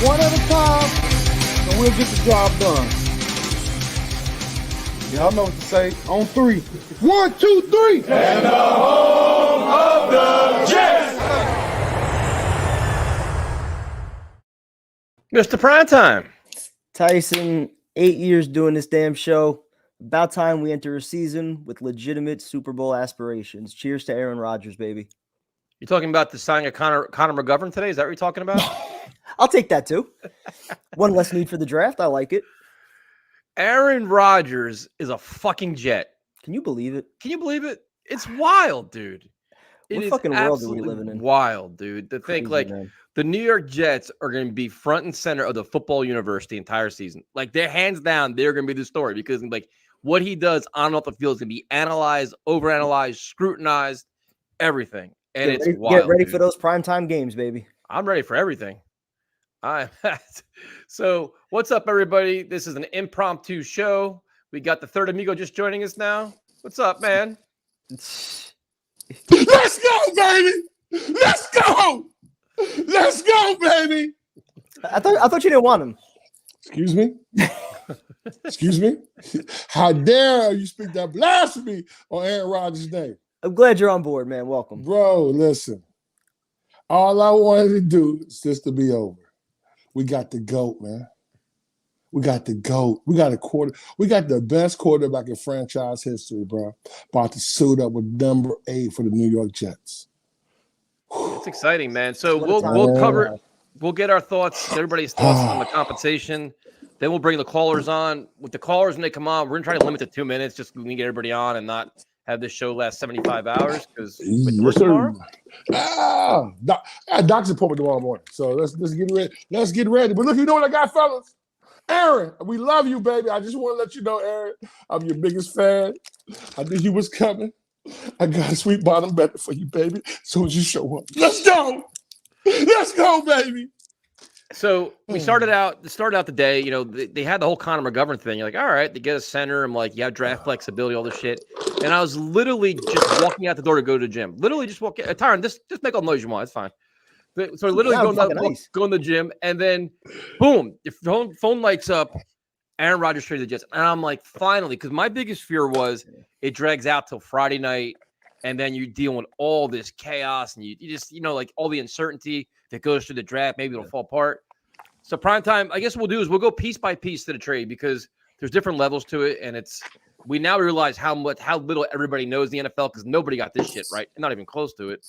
One at a time, and we'll get the job done. Y'all know what to say. On three. 1, 2, 3. And the home of the Jets. Mr. Primetime. Tyson, 8 years doing this damn show. About time we enter a season with legitimate Super Bowl aspirations. Cheers to Aaron Rodgers, baby. You're talking about the signing of Connor McGovern today? Is that what you're talking about? I'll take that too. One less need for the draft. I like it. Aaron Rodgers is a fucking Jet. Can you believe it? Can you believe it? It's wild, dude. What fucking world are we living in? Wild, dude. To think like man. The New York Jets are going to be front and center of the football universe the entire season. Like they're hands down, they're going to be the story because like what he does on and off the field is going to be analyzed, overanalyzed, scrutinized, everything. And it's wild. Get ready for those primetime games, baby. I'm ready for everything. So what's up, everybody? This is an impromptu show. We got the third amigo just joining us now. What's up, man? Let's go, baby. Let's go. Let's go, baby. I thought you didn't want him. Excuse me? Excuse me? How dare you speak that blasphemy on Aaron Rodgers' name? I'm glad you're on board, man. Welcome. Bro, listen. All I wanted to do is just to be over. We got the GOAT, man. We got the GOAT. We got the best quarterback in franchise history, bro. About to suit up with number 8 for the New York Jets. It's exciting, man. So we'll get our thoughts, everybody's thoughts on the compensation. Then we'll bring the callers on. With the callers when they come on, we're gonna try to limit to 2 minutes just so we can get everybody on and not have this show last 75 hours because tomorrow. Doctor's appointment tomorrow morning. So let's get ready. Let's get ready. But look, you know what I got, fellas? Aaron, we love you, baby. I just want to let you know, Aaron, I'm your biggest fan. I knew you was coming. I got a sweet bottom better for you, baby. As soon as you show up. Let's go. Let's go, baby. So we started out the day, you know, they had the whole Connor McGovern thing. You're like, all right, they get a center. I'm like, you have draft flexibility, all this shit. And I was literally just walking out the door to go to the gym. Literally just walking. Tyron, just make all the noise you want. It's fine. So literally going to the gym, and then boom, your phone lights up. Aaron Rodgers traded the Jets. And I'm like, finally, because my biggest fear was it drags out till Friday night, and then you deal with all this chaos, and you just, you know, like all the uncertainty that goes through the draft. Maybe it'll fall apart. So prime time, I guess what we'll do is we'll go piece by piece to the trade because there's different levels to it, and we now realize how little everybody knows the NFL because nobody got this shit right, not even close to it.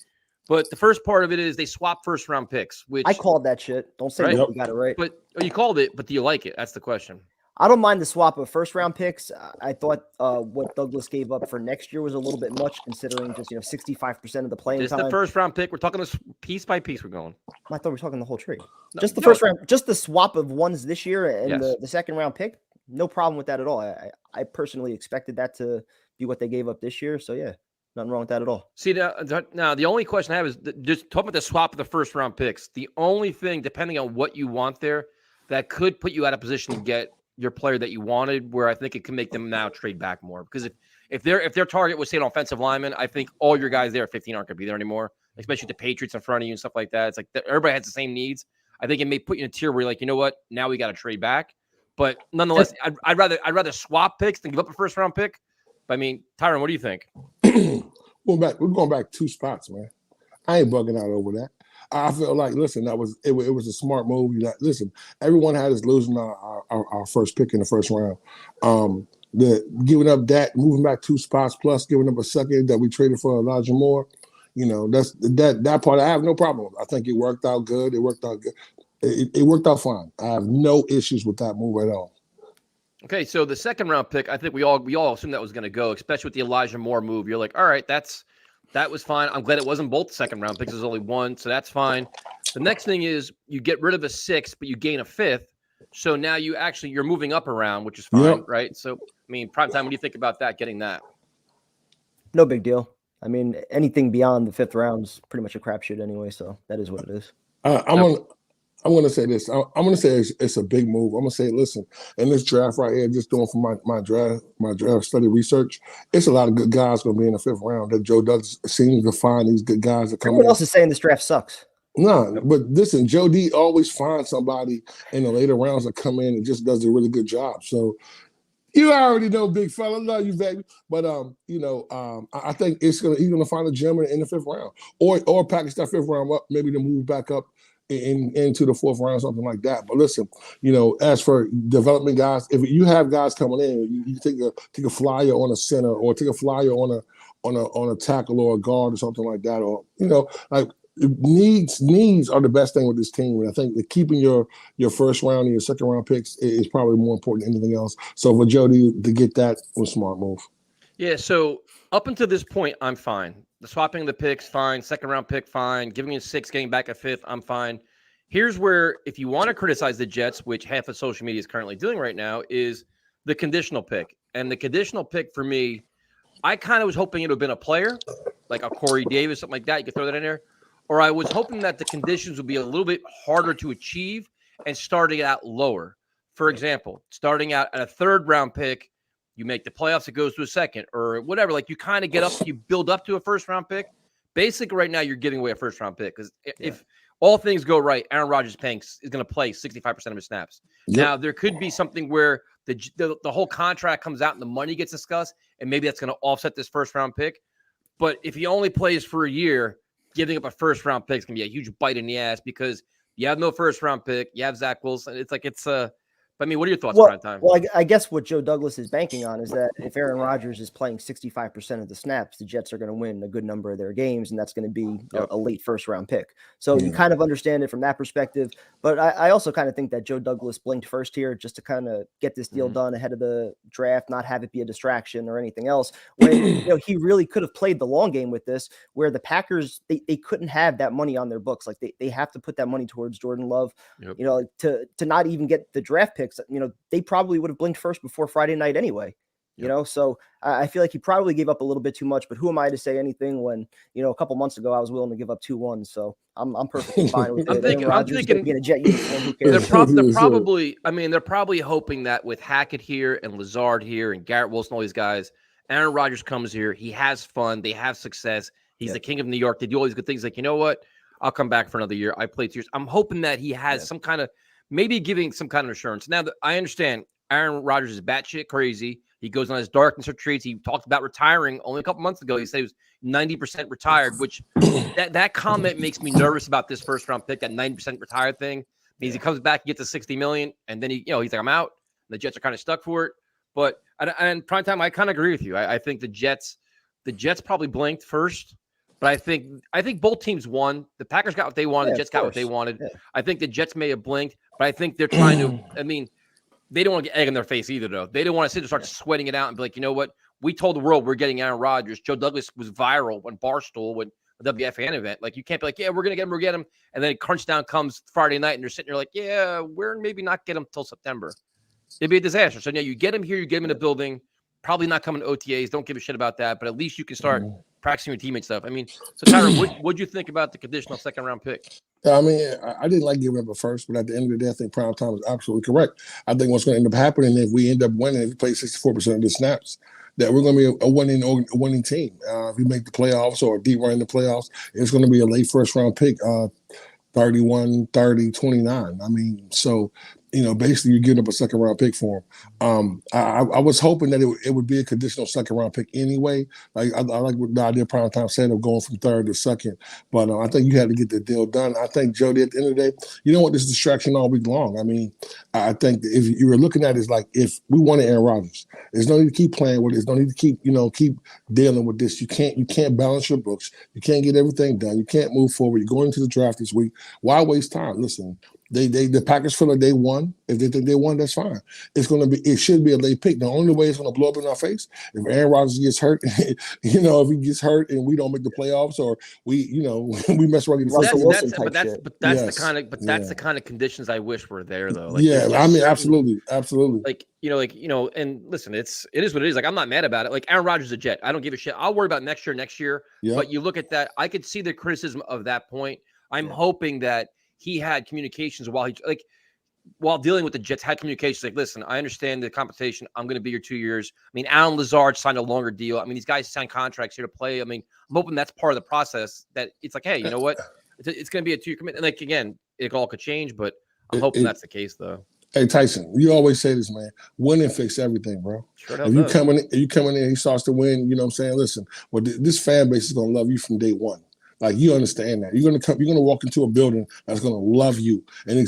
But the first part of it is they swap first round picks, which I called that shit. Don't say you got it right. But you called it, but do you like it? That's the question. I don't mind the swap of first round picks. I thought what Douglas gave up for next year was a little bit much, considering just 65% of the playing time. This is the first round pick. We're talking this piece by piece. We're going. I thought we were talking the whole trade. Just the first round, just the swap of ones this year and the second round pick. No problem with that at all. I personally expected that to be what they gave up this year. So yeah, nothing wrong with that at all. See now the only question I have is just talking about the swap of the first round picks. The only thing, depending on what you want there, that could put you out of position to get your player that you wanted, where I think it can make them now trade back more. Because if their target was, say, an offensive lineman, I think all your guys there at 15 aren't going to be there anymore, especially the Patriots in front of you and stuff like that. It's like everybody has the same needs. I think it may put you in a tier where you're like, you know what, now we got to trade back. But nonetheless, I'd rather swap picks than give up a first round pick. But I mean, Tyron, what do you think? We're going back 2 spots, man. I ain't bugging out over that. I feel like, listen, it was a smart move. Listen, everyone had us losing our first pick in the first round. Giving up that, moving back 2 spots, plus giving up a second that we traded for Elijah Moore. That's that part. I have no problem with. I think it worked out good. It worked out good. It worked out fine. I have no issues with that move at all. Okay, so the second round pick, I think we all assumed that was going to go, especially with the Elijah Moore move. You're like, all right, that was fine. I'm glad it wasn't both second round picks. There's only one, so that's fine. The next thing is you get rid of a sixth, but you gain a fifth. So now you're moving up around, which is fine, right? So I mean, prime time. What do you think about that? Getting that? No big deal. I mean, anything beyond the fifth round is pretty much a crapshoot anyway. So that is what it is. I'm going to say this. I'm going to say it's a big move. I'm going to say, listen, in this draft right here, just doing for my draft study research, it's a lot of good guys going to be in the fifth round. That Joe Douglas seems to find these good guys that come in. Everyone else is saying this draft sucks. No, but listen, Joe D always finds somebody in the later rounds that come in and just does a really good job. So you already know, big fella, love you, baby. But I think he's gonna find a gem in the fifth round, or package that fifth round up, maybe to move back up into the fourth round, something like that. But listen, as for development guys, if you have guys coming in, you take a flyer on a center, or take a flyer on a tackle or a guard or something like that, or like. Needs are the best thing with this team, and I think that keeping your first round and your second round picks is probably more important than anything else. So for Jody to get that was a smart move. Yeah. So up until this point, I'm fine. The swapping the picks, fine. Second round pick, fine. Giving me a sixth, getting back a fifth, I'm fine. Here's where, if you want to criticize the Jets, which half of social media is currently doing right now, is the conditional pick. And the conditional pick for me, I kind of was hoping it would have been a player, like a Corey Davis, something like that. You could throw that in there. Or I was hoping that the conditions would be a little bit harder to achieve and starting out lower. For example, starting out at a third round pick, you make the playoffs, it goes to a second or whatever. Like you kind of get up, you build up to a first round pick. Basically, right now, you're giving away a first round pick because if all things go right, Aaron Rodgers is going to play 65% of his snaps. Yep. Now, there could be something where the whole contract comes out and the money gets discussed, and maybe that's going to offset this first round pick. But if he only plays for a year, giving up a first round pick is going to be a huge bite in the ass because you have no first round pick. You have Zach Wilson. I mean, what are your thoughts, Prime Time? Well, I guess what Joe Douglas is banking on is that if Aaron Rodgers is playing 65% of the snaps, the Jets are going to win a good number of their games, and that's going to be a late first-round pick. So you kind of understand it from that perspective. But I also kind of think that Joe Douglas blinked first here just to kind of get this deal done ahead of the draft, not have it be a distraction or anything else. When he really could have played the long game with this, where the Packers they couldn't have that money on their books. Like they have to put that money towards Jordan Love. To not even get the draft pick. They probably would have blinked first before Friday night anyway, so I feel like he probably gave up a little bit too much, but who am I to say anything when, a couple months ago I was willing to give up 2-1. So I'm perfectly fine with it. I'm thinking being a Jet uniform, who cares? They're probably hoping that with Hackett here and Lazard here and Garrett Wilson, all these guys, Aaron Rodgers comes here. He has fun. They have success. He's the king of New York. They do all these good things. Like, you know what? I'll come back for another year. I played 2 years. I'm hoping that he has some kind of, maybe giving some kind of assurance. Now, I understand Aaron Rodgers is batshit crazy. He goes on his darkness retreats. He talked about retiring only a couple months ago. He said he was 90% retired, which that comment makes me nervous about this first round pick, that 90% retired thing. Means he comes back, he gets to $60 million, and then he's like, I'm out. And the Jets are kind of stuck for it. But and Prime Time, I kind of agree with you. I think the Jets probably blinked first. But I think both teams won. The Packers got what they wanted. The Jets got what they wanted. Yeah. I think the Jets may have blinked, but I think they're trying to. I mean, they don't want to get egg in their face either, though. They don't want to sit and start sweating it out and be like, you know what? We told the world we're getting Aaron Rodgers. Joe Douglas was viral when Barstool with the WFAN event. Like, you can't be like, yeah, we're gonna get him, and then crunch down comes Friday night, and they're sitting there like, yeah, we're maybe not get him till September. It'd be a disaster. So now you get him here, you get him in the building. Probably not coming to OTAs. Don't give a shit about that. But at least you can start practicing your teammate stuff. I mean, so Tyra, what'd you think about the conditional second round pick? I mean, I didn't like giving up at first, but at the end of the day, I think Prime Time is absolutely correct. I think what's going to end up happening if we end up winning, if we play 64% of the snaps, that we're going to be a winning team. If we make the playoffs or a deep run in the playoffs, it's going to be a late first round pick, 31, 30, 29. I mean, so basically you're giving up a second round pick for him. I was hoping that it would be a conditional second round pick anyway. Like I like what the idea Prime Time said of going from third to second, but I think you had to get the deal done. I think, Jody, at the end of the day, you don't want this distraction all week long. I mean, I think that if you were looking at it, it's like if we wanted Aaron Rodgers, there's no need to keep playing with it. There's no need to keep dealing with this. You can't balance your books. You can't get everything done. You can't move forward. You're going into the draft this week. Why waste time? Listen, The Packers feel like they won. If they think they won, that's fine. It should be a late pick. The only way it's gonna blow up in our face if Aaron Rodgers gets hurt, if he gets hurt and we don't make the playoffs or we mess around. That's the kind of conditions I wish were there though. Like, absolutely. And listen, it is what it is. Like, I'm not mad about it. Like, Aaron Rodgers is a Jet. I don't give a shit. I'll worry about next year. Yep. But you look at that, I could see the criticism of that point. I'm hoping that he had communications while dealing with the Jets, had communications like, listen, I understand the compensation. I'm going to be here 2 years. I mean, Alan Lazard signed a longer deal. I mean, these guys signed contracts here to play. I mean, I'm hoping that's part of the process, that it's like, hey, you know what? It's going to be a 2-year commitment. And like, again, it all could change, but I'm hoping that's the case though. Hey, Tyson, you always say this, man. Winning fix everything, bro. Sure if you come in, he starts to win, you know what I'm saying? Listen, this fan base is going to love you from day one. Like, you understand that. You're gonna walk into a building that's gonna love you and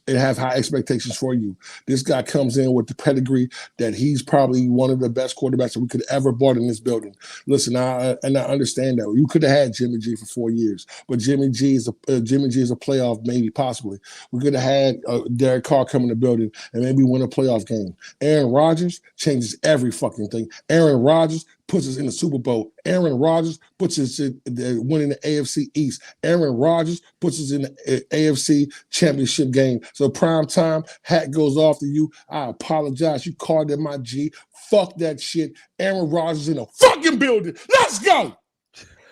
have high expectations for you. This guy comes in with the pedigree that he's probably one of the best quarterbacks that we could ever bought in this building. Listen, I understand that. You could have had Jimmy G for 4 years, but Jimmy G is a playoff, maybe possibly. We could have had Derek Carr come in the building and maybe win a playoff game. Aaron Rodgers changes every fucking thing. Aaron Rodgers puts us in the Super Bowl. Aaron Rodgers puts us in winning the AFC East. Aaron Rodgers puts us in the AFC Championship game. So prime time, hat goes off to you. I apologize. You called it my G. Fuck that shit. Aaron Rodgers in a fucking building. Let's go.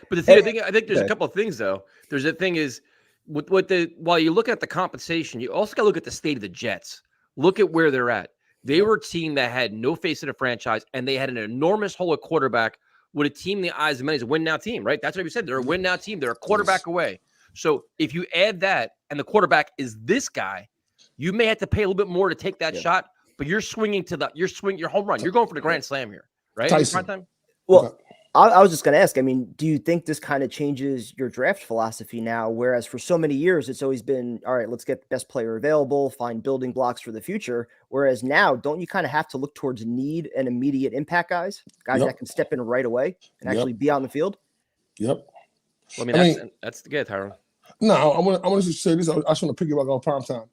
But the thing, I think there's a couple of things though. There's the thing is while you look at the compensation, you also got to look at the state of the Jets. Look at where they're at. They were a team that had no face in the franchise, and they had an enormous hole at quarterback with a team in the eyes of many is a win-now team, right? That's what we said. They're a win-now team. They're a quarterback away. So if you add that, and the quarterback is this guy, you may have to pay a little bit more to take that shot, but you're swinging your home run. You're going for the grand slam here, right? Tyson. Well, I was just going to ask, I mean, do you think this kind of changes your draft philosophy now? Whereas for so many years, it's always been, all right, let's get the best player available, find building blocks for the future. Whereas now, don't you kind of have to look towards need and immediate impact guys that can step in right away and actually be on the field? Yep. Well, I mean, that's the good, Tyrone. No, I want to say this. I just want to piggyback on prime time.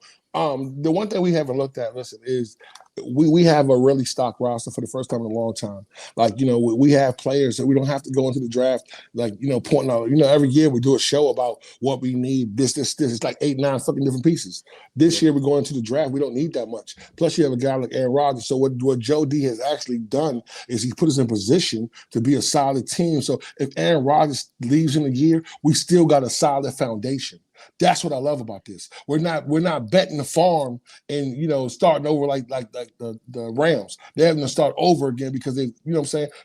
The one thing we haven't looked at, is we have a really stocked roster for the first time in a long time. Like, we have players that we don't have to go into the draft, like, pointing out, every year we do a show about what we need. This. It's like 8-9 fucking different pieces. This year we're going to the draft. We don't need that much. Plus you have a guy like Aaron Rodgers. So what Joe D has actually done is he put us in position to be a solid team. So if Aaron Rodgers leaves in a year, we still got a solid foundation. That's what I love about this. We're not betting the farm and starting over like the Rams. They're having to start over again because they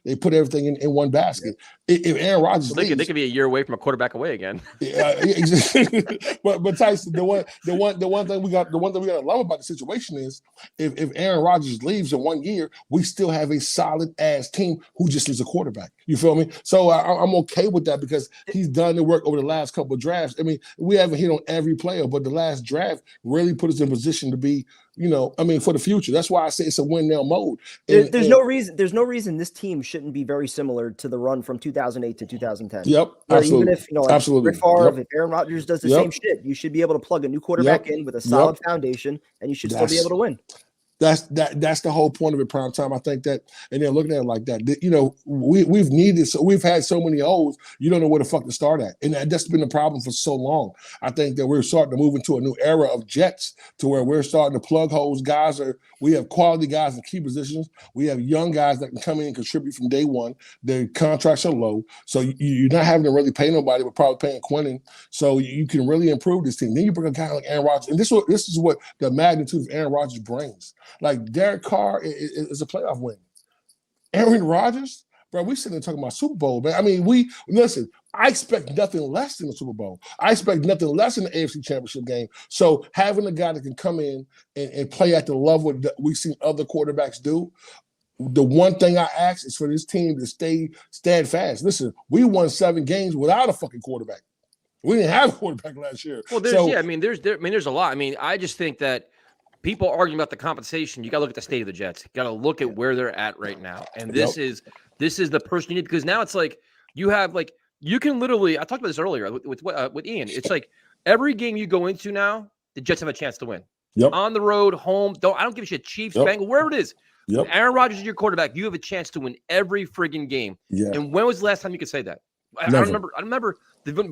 they put everything in one basket. If Aaron Rodgers they could be a year away from a quarterback away again. but Tyson, the one thing we got to love about the situation is if Aaron Rodgers leaves in 1 year, we still have a solid ass team who just needs a quarterback. You feel me? So I'm okay with that because he's done the work over the last couple of drafts. I mean, we haven't hit on every player, but the last draft really put us in position to be, for the future. That's why I say it's a win now mode. There's no reason this team shouldn't be very similar to the run from 2008 to 2010. Yep, absolutely. Even if absolutely. Rick Favre, if Aaron Rodgers does the same shit, you should be able to plug a new quarterback in with a solid foundation, and you should still be able to win. That's the whole point of it, prime time. I think that, and they're looking at it like that. We've had so many holes, you don't know where the fuck to start at. And that's been the problem for so long. I think that we're starting to move into a new era of Jets to where we're starting to plug holes. We have quality guys in key positions. We have young guys that can come in and contribute from day one. Their contracts are low. So you're not having to really pay nobody, but probably paying Quentin. So you can really improve this team. Then you bring a guy like Aaron Rodgers. And this is what the magnitude of Aaron Rodgers brings. Like Derek Carr is a playoff win. Aaron Rodgers, bro, we sitting there talking about Super Bowl, man. I mean, listen, I expect nothing less than the Super Bowl. I expect nothing less than the AFC Championship game. So having a guy that can come in and play at the level that we've seen other quarterbacks do, the one thing I ask is for this team to stay steadfast. Listen, we won 7 games without a fucking quarterback. We didn't have a quarterback last year. Well, there's a lot. I mean, I just think that people arguing about the compensation, you got to look at the state of the Jets. You got to look at where they're at right now. And this is the person you need, because now it's like you can literally, I talked about this earlier with Ian. It's like every game you go into now, the Jets have a chance to win. Yep. On the road, home. I don't give a shit. Chiefs, Yep. Bengals, wherever it is. Yep. Aaron Rodgers is your quarterback. You have a chance to win every friggin' game. Yeah. And when was the last time you could say that? I remember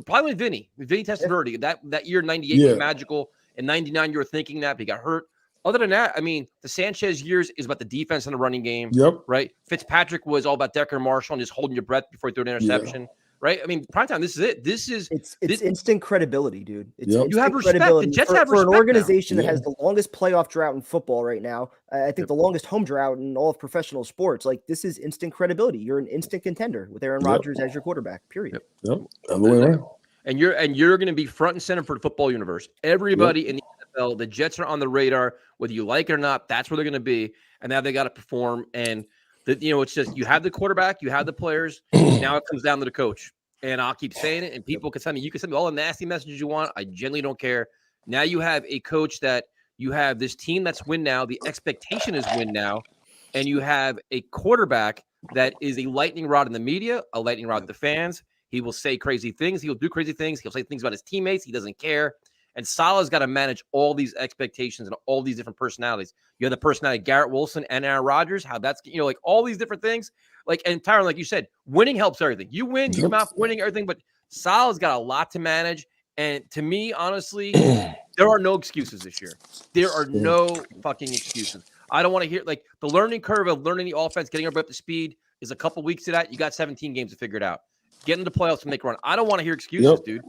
probably with Vinny. Vinny Testaverde. That year, 98 was magical. In 99, you were thinking that, but he got hurt. Other than that, I mean, the Sanchez years is about the defense and the running game. Yep. Right? Fitzpatrick was all about Decker Marshall and just holding your breath before he threw an interception. Yeah. Right? I mean, primetime, this is it. It's instant credibility, dude. You have respect. The Jets have respect for an organization now. that has the longest playoff drought in football right now. I think the longest home drought in all of professional sports. Like, this is instant credibility. You're an instant contender with Aaron Rodgers as your quarterback, period. Yep. And you're going to be front and center for the football universe. Everybody in the NFL, the Jets are on the radar, whether you like it or not. That's where they're going to be, and now they got to perform. And it's just you have the quarterback, you have the players. Now it comes down to the coach. And I'll keep saying it, and people can send me. You can send me all the nasty messages you want. I genuinely don't care. Now you have a coach that you have this team that's win now. The expectation is win now, and you have a quarterback that is a lightning rod in the media, a lightning rod with the fans. He will say crazy things. He'll do crazy things. He'll say things about his teammates. He doesn't care. And Salah's got to manage all these expectations and all these different personalities. You have the personality of Garrett Wilson and Aaron Rodgers, how that's, like all these different things. And Tyron, like you said, winning helps everything. You win, you come out winning everything, but Salah's got a lot to manage. And to me, honestly, there are no excuses this year. There are no fucking excuses. I don't want to hear, the learning curve of learning the offense, getting up to speed is a couple weeks to that. You got 17 games to figure it out. Get into the playoffs and make a run. I don't want to hear excuses, dude.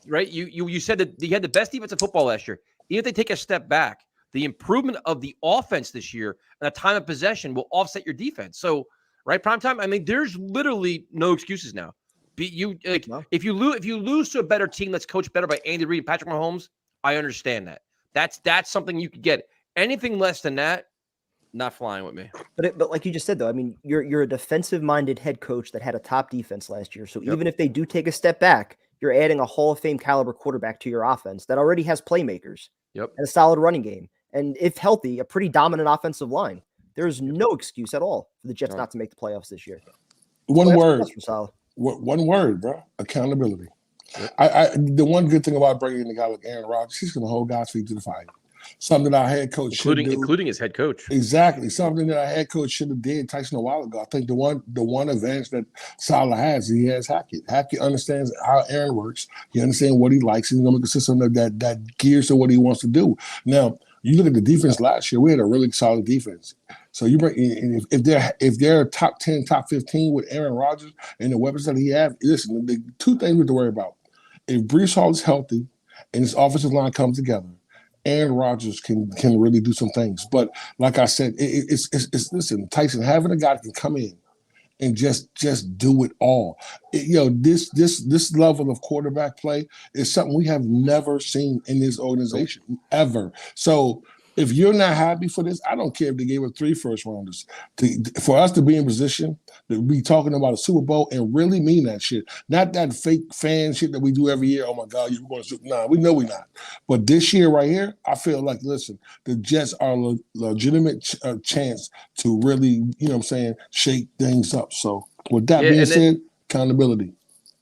Right? You said that you had the best defense in football last year. Even if they take a step back, the improvement of the offense this year and the time of possession will offset your defense. So, right, prime time. I mean, there's literally no excuses now. If you lose to a better team that's coached better by Andy Reid and Patrick Mahomes, I understand that. That's something you could get. Anything less than that, not flying with me. But like you just said, though, I mean, you're a defensive-minded head coach that had a top defense last year. So even if they do take a step back, you're adding a Hall of Fame caliber quarterback to your offense that already has playmakers and a solid running game. And if healthy, a pretty dominant offensive line. There's no excuse at all for the Jets not to make the playoffs this year. One word, bro. Accountability. The one good thing about bringing in a guy like Aaron Rodgers, he's going to hold God's feet to the fire. Something that our head coach including his head coach. Exactly. Something that our head coach should have did Tyson a while ago. I think the one advantage that Salah has, he has Hackett. Hackett understands how Aaron works. He understands what he likes. He's going to make a system that gears to what he wants to do. Now, you look at the defense last year, we had a really solid defense. So you bring if they're top 10, top 15 with Aaron Rodgers and the weapons that he has, listen, the two things we have to worry about. If Breece Hall is healthy and his offensive line comes together, Aaron Rodgers can really do some things. But like I said, it's listen, Tyson, having a guy that can come in and just do it all. This level of quarterback play is something we have never seen in this organization ever. So if you're not happy for this, I don't care if they gave us 3 first rounders. For us to be in position to be talking about a Super Bowl and really mean that shit, not that fake fan shit that we do every year. Oh my God, you're going to Super Bowl. Nah, we know we're not. But this year right here, I feel like, listen, the Jets are a legitimate chance to really, shake things up. So with that being said, accountability.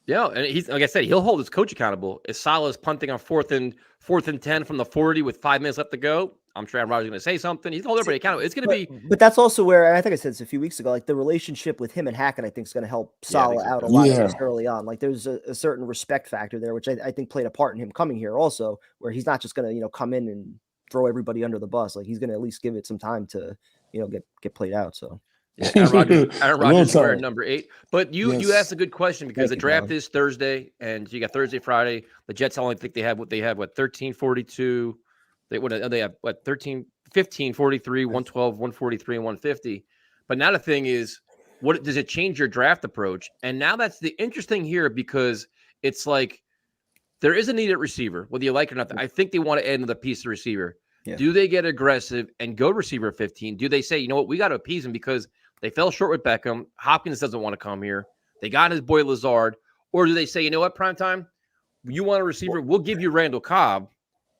Yeah, and he's like I said, he'll hold his coach accountable. If Salah's punting on fourth and 10 from the 40 with 5 minutes left to go, I'm sure Aaron Rodgers is going to say something. He's holding everybody accountable. It's going to be. But that's also where I think I said this a few weeks ago. Like the relationship with him and Hackett, I think is going to help Salah out a lot early on. Like there's a certain respect factor there, which I think played a part in him coming here also, where he's not just going to come in and throw everybody under the bus. Like he's going to at least give it some time to get played out. So. Yeah, Aaron Rodgers is wearing number 8. But you asked a good question because the draft is Thursday, and you got Thursday, Friday. The Jets only think they have 1342. They have 13, 15, 43, 112, 143, and 150. But now the thing is, what does it change your draft approach? And now that's the interesting here because it's like there is a need at receiver, whether you like it or not. I think they want to add another piece of receiver. Yeah. Do they get aggressive and go receiver 15? Do they say, you know what, we got to appease him because they fell short with Beckham. Hopkins doesn't want to come here. They got his boy Lazard. Or do they say, you know what, primetime, you want a receiver, we'll give you Randall Cobb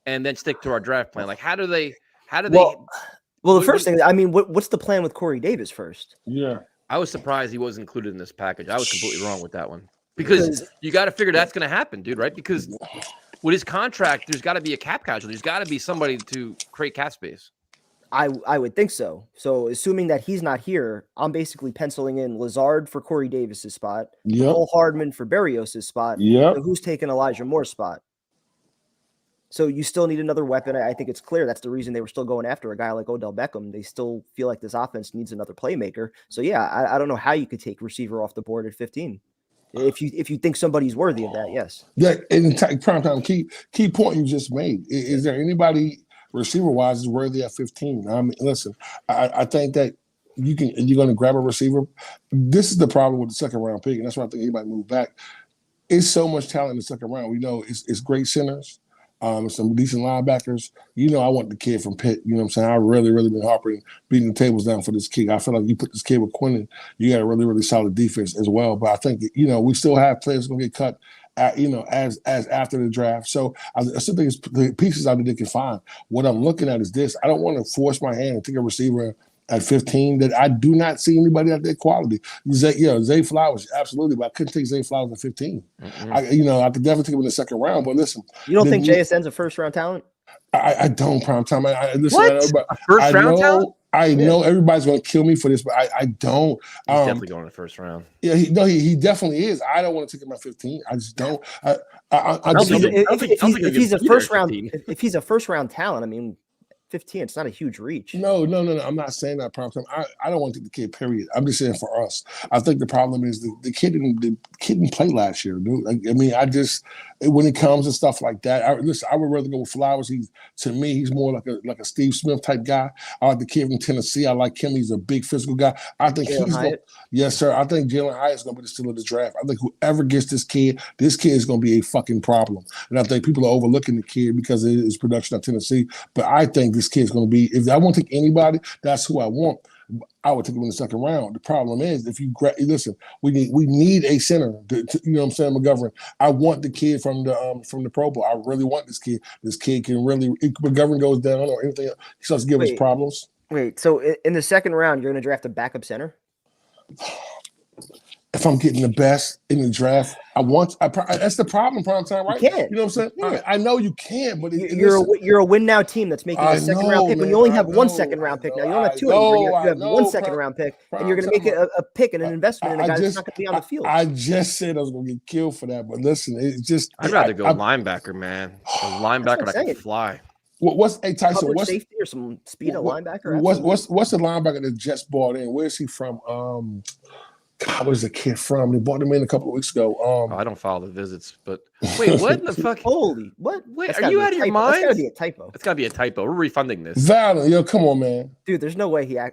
and then stick to our draft plan. Like, how do they Well, the first thing, I mean, what's the plan with Corey Davis first? Yeah. I was surprised he wasn't included in this package. I was completely wrong with that one. Because you got to figure that's going to happen, dude, right? Because with his contract, there's got to be a cap casualty. There's got to be somebody to create cap space. I would think so. So assuming that he's not here, I'm basically penciling in Lazard for Corey Davis's spot, Cole Hardman for Berrios' spot. So who's taking Elijah Moore's spot? So you still need another weapon. I think it's clear that's the reason they were still going after a guy like Odell Beckham. They still feel like this offense needs another playmaker. So yeah, I don't know how you could take receiver off the board at 15. If you think somebody's worthy of that, yes. Yeah, and prime time key point you just made. Is there anybody receiver wise is worthy at 15? I mean, listen, I think that you're going to grab a receiver. This is the problem with the second round pick, and that's why I think he might move back. It's so much talent in the second round. We know it's great centers. Some decent linebackers. I want the kid from Pitt. You know what I'm saying? I really been harping, beating the tables down for this kid. I feel like you put this kid with Quinnen, you got a really solid defense as well. But I think we still have players going to get cut. As after the draft. So I still think it's the pieces out that they can find. What I'm looking at is this. I don't want to force my hand and take a receiver at 15 that I do not see anybody at that quality. Zay Flowers, absolutely, but I couldn't take Zay Flowers at 15. Mm-hmm. I could definitely take him in the second round, but listen. You don't think JSN's a first-round talent? I don't, prime time. Listen, what? A first-round talent? I know everybody's going to kill me for this, but I don't. He's definitely going in the first round. Yeah, he definitely is. I don't want to take him at 15. I just don't. If he's a first-round talent, I mean, 15, it's not a huge reach. No. I'm not saying that, prime time. I don't want to take the kid, period. I'm just saying for us. I think the problem is the kid didn't play last year, dude. When it comes to stuff like that, I would rather go with Flowers. To me, he's more like a Steve Smith type guy. I like the kid from Tennessee. I like him. He's a big physical guy. I think yes, sir. I think Jalen Hyatt is going to be the steal of the draft. I think whoever gets this kid is going to be a fucking problem. And I think people are overlooking the kid because of his production at Tennessee. But I think this kid's going to be, if I want to take anybody, that's who I want. I would take him in the second round. The problem is, if you listen, we need a center. You know what I'm saying, McGovern? I want the kid from the Pro Bowl. I really want this kid. This kid can really. If McGovern goes down or anything, he starts to give us problems. Wait, so in the second round, you're going to draft a backup center? If I'm getting the best in the draft, that's the problem, prime time, right? You can't. You know what I'm saying? I know you can, but you're a win now team that's making a second round pick. When you only have one second round pick now, you don't have two anymore. You have one second round pick, and you're going to make it a pick and an investment in a guy that's not going to be on the field. I just said I was going to get killed for that, but listen, it's just. I'd rather go linebacker, man. A linebacker that can fly. What's Tyson? What's safety or some speed at linebacker? What's the linebacker that just bought in? Where is he from? God, where's the kid from? They bought him in a couple of weeks ago. I don't follow the visits, but wait, what the fuck? Holy, what? Wait, are you out of your mind? That's gotta be a typo. It's gotta be a typo. We're refunding this. Valid, come on, man. Dude, there's no way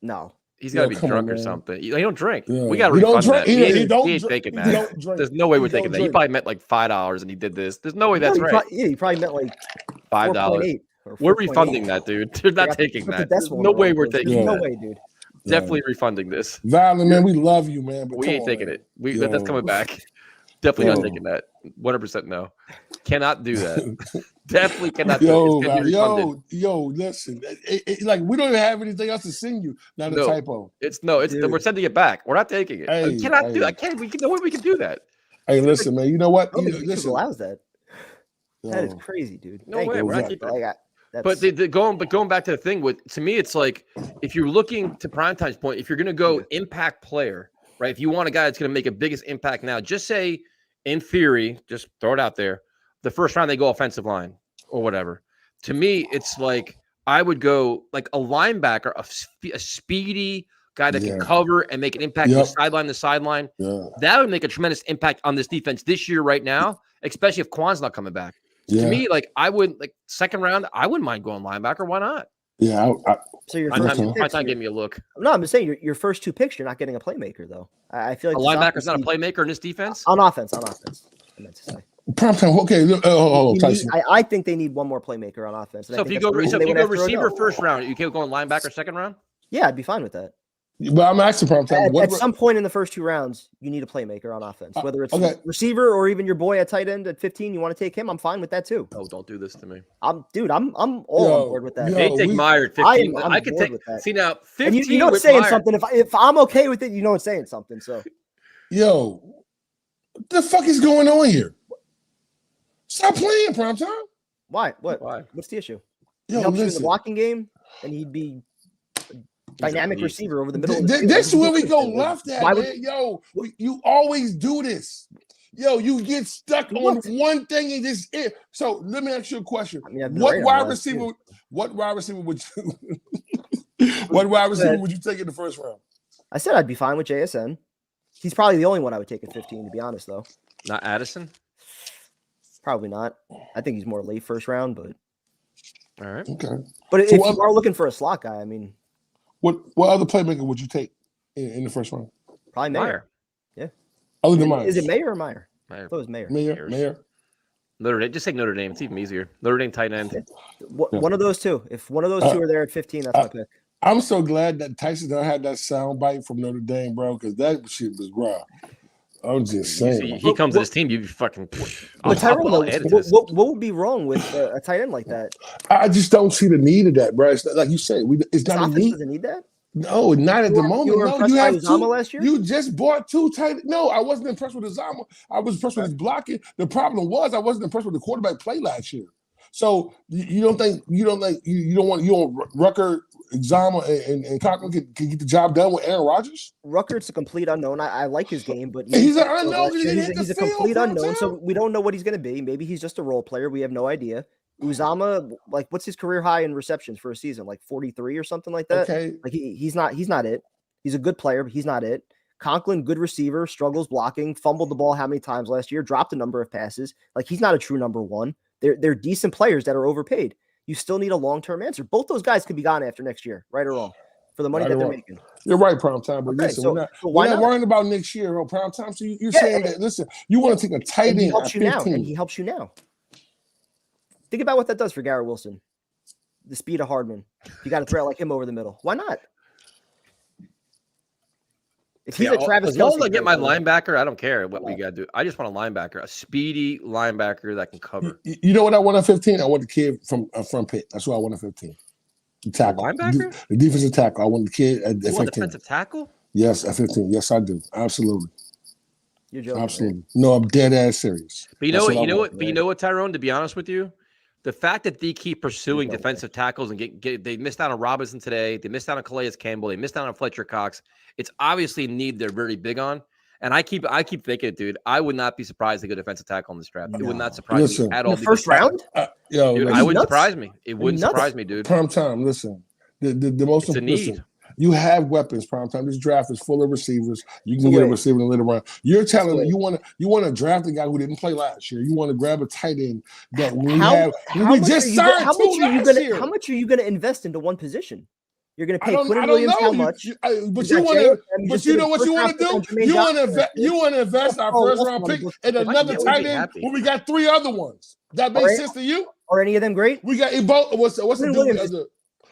No. He's got to be drunk or something. He don't drink. Yeah. We got to refund that. He ain't taking that. There's no way we're taking that. He probably meant like $5 and he did this. There's no way that's right. He probably meant like $5. We're refunding that, dude. They're not taking that. There's no way we're taking that. No way, dude. Definitely refunding this. Valid, man. We love you, man. But we ain't taking it. That's coming back. Definitely not taking that. 100% no. Cannot do that. Definitely cannot do it. Yo, listen. Like, we don't even have anything else to send you. Not a typo. We're sending it back. We're not taking it. We cannot do that. No way we can do that. Hey, listen, man. You know what? Listen, allows that. That is crazy, dude. No way. We're not keeping it. But going back to the thing to me, it's like if you're looking to Primetime's point, if you're going to go impact player, right? If you want a guy that's going to make a biggest impact now, just say in theory, just throw it out there, the first round they go offensive line or whatever. To me, it's like I would go like a linebacker, a speedy guy that can cover and make an impact from sideline to sideline. Yeah. That would make a tremendous impact on this defense this year right now, especially if Quan's not coming back. Yeah. To me, like I would second round, I wouldn't mind going linebacker. Why not? Yeah. So your first two picks, give me a look. No, I'm just saying your first two picks, you're not getting a playmaker though. I feel like a linebacker's not a playmaker in this defense. On offense. I meant to say. Primetime. Okay. I think they need one more playmaker on offense. So if you go receiver first round, you can't go in linebacker second round. Yeah, I'd be fine with that. But I'm asking Primetime. At some point in the first two rounds, you need a playmaker on offense. Whether it's receiver or even your boy at tight end at 15, you want to take him, I'm fine with that too. Oh, don't do this to me. I'm all on board with that. They take Meyer at 15. I can take. See now, 15. And you know it's saying something. If I'm okay with it, you know it's saying something. So, what the fuck is going on here? Stop playing primetime. Why? What? Why? What's the issue? Yo, He helps you in the listen. blocking game, and he'd be a dynamic beast. receiver over the middle of the field. This is where we go left at, Why man. Yo, you always do this. Yo, you get stuck on one thing and this it. So let me ask you a question. I mean, What wide receiver would you take in the first round? I said I'd be fine with JSN. He's probably the only one I would take at 15, to be honest, though. Not Addison? Probably not. I think he's more late first round, but All right. Okay. But if you are looking for a slot guy, I mean, what other playmaker would you take in the first round? probably Mayer. Yeah. Other than Myers. Is it Mayer or Meyer? Mayer. I thought it was Mayer. Mayer. Notre Dame. Just take Notre Dame. It's even easier. Notre Dame tight end. One of those two. If one of those two are there at 15, that's my pick. I'm so glad that Tyson had that sound bite from Notre Dame, bro, because that shit was raw. I'm just saying. He comes to this team, you fucking. But Tyrone, what would be wrong with a tight end like that? I just don't see the need of that, bro. It's not, like you said, it's not a need. Doesn't need that. No, not at the moment. You were impressed by Uzama last year? You just bought two tight. No, I wasn't impressed with Uzama. I was impressed with his blocking. The problem was I wasn't impressed with the quarterback play last year. So you don't want Rucker, Uzama, and Conklin can get the job done with Aaron Rodgers? Rucker's a complete unknown. I like his game, but he's an unknown. He's a complete unknown. So we don't know what he's going to be. Maybe he's just a role player. We have no idea. Uzama, like, what's his career high in receptions for a season? Like 43 or something like that. Okay. Like he's not it. He's a good player, but he's not it. Conklin, good receiver, struggles blocking, fumbled the ball how many times last year, dropped a number of passes. Like, he's not a true number one. They're decent players that are overpaid. You still need a long-term answer. Both those guys could be gone after next year, right or wrong, for the money that they're making. You're right, prime time. But listen, we're not worrying about next year, prime time. So you're saying that, listen, you want to take a tight end. He helps you now, and he helps you now. Think about what that does for Garrett Wilson. The speed of Hardman. You got to throw like him over the middle. Why not? If he's a Travis as long as Kelce I get my linebacker, I don't care what we got to do. I just want a linebacker, a speedy linebacker that can cover. You know what I want at 15? I want the kid from Pitt. That's what I want at 15. The tackle. Linebacker? The defensive tackle. I want the kid at 15. Defensive tackle? Yes, at 15. Yes, I do. Absolutely. You're joking. Absolutely. Right? No, I'm dead ass serious. But you know what, Tyrone, to be honest with you, the fact that they keep pursuing defensive tackles and they missed out on Robinson today, they missed out on Calais Campbell, they missed out on Fletcher Cox. It's obviously a need they're very big on. And I keep thinking, dude, I would not be surprised to get a defensive tackle in this draft. It would not surprise me at all. The first round? Dude, I wouldn't surprise me. It wouldn't surprise me, dude. Prime time, listen. The most important. Listen, you have weapons, prime time. This draft is full of receivers. You can get a receiver in the later round. You're telling me you want to draft a guy who didn't play last year. You want to grab a tight end that How much are you going to invest into one position? You're going to pay Quinn Williams how much? But you know what you want to do? You want to invest our first round pick in another tight end when we got three other ones. That makes sense to you? Are any of them great? We got both. What's the deal?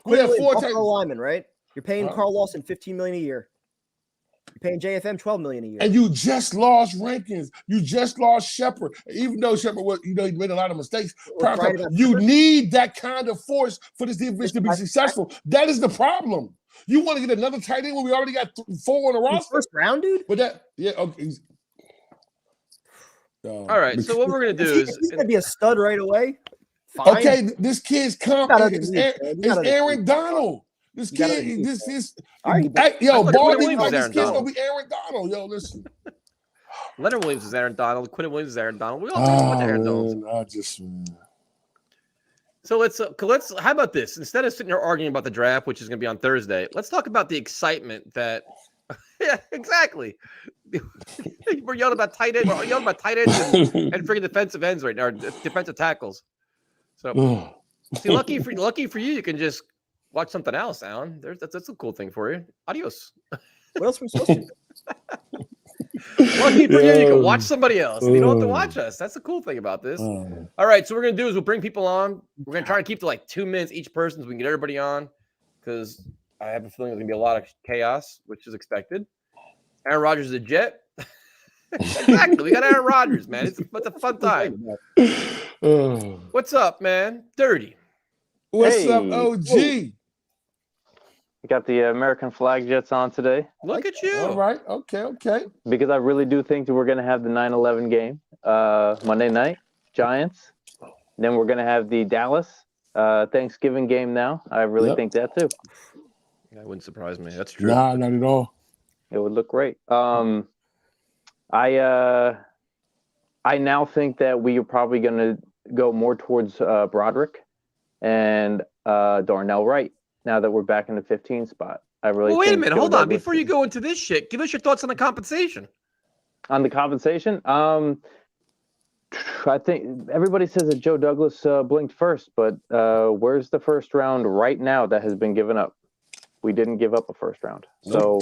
We have four tight linemen, right? You're paying Carl Lawson $15 million a year. You're paying JFM $12 million a year. And you just lost Rankins. You just lost Shepard. Even though Shepard was, he made a lot of mistakes. You need that kind of force for this defense to be successful. That is the problem. You want to get another tight end when we already got four on the roster? First round, dude? But okay. All right. So what we're gonna do is he's gonna be a stud right away. Fine. Okay, this kid's confident. It's Aaron Donald. This kid, this is Baldy. This kid's gonna be Aaron Donald. Yo, listen. Leonard Williams is Aaron Donald. Quinn Williams is Aaron Donald. We all talk about Aaron Donald. So let's. How about this? Instead of sitting here arguing about the draft, which is going to be on Thursday, let's talk about the excitement that. Yeah, exactly. We're yelling about tight ends. We're yelling about tight ends and freaking defensive ends right now, or defensive tackles. So, see, lucky for you, you can just watch something else, Alan. That's a cool thing for you. Adios. What else are we supposed to do? Lucky for you, you can watch somebody else. You don't have to watch us. That's the cool thing about this. All right, so what we're gonna do is we'll bring people on. We're gonna try to keep to like 2 minutes each person, so we can get everybody on. Because I have a feeling there's gonna be a lot of chaos, which is expected. Aaron Rodgers is a Jet. Exactly. We got Aaron Rodgers, man. It's a fun time. What's up, man? Dirty. What's up, OG? We got the American flag Jets on today. Look at you. All right. Okay. Because I really do think that we're going to have the 9/11 game Monday night. Giants. Then we're going to have the Dallas Thanksgiving game now. I really think that too. That wouldn't surprise me. That's true. Nah, not at all. It would look great. I now think that we are probably going to go more towards Broderick and Darnell Wright now that we're back in the 15 spot. I really Well, wait a think minute. Joe Hold on. Douglas- Before you go into this shit, give us your thoughts on the compensation. On the compensation, I think everybody says that Joe Douglas blinked first, but where's the first round right now that has been given up? We didn't give up a first round. So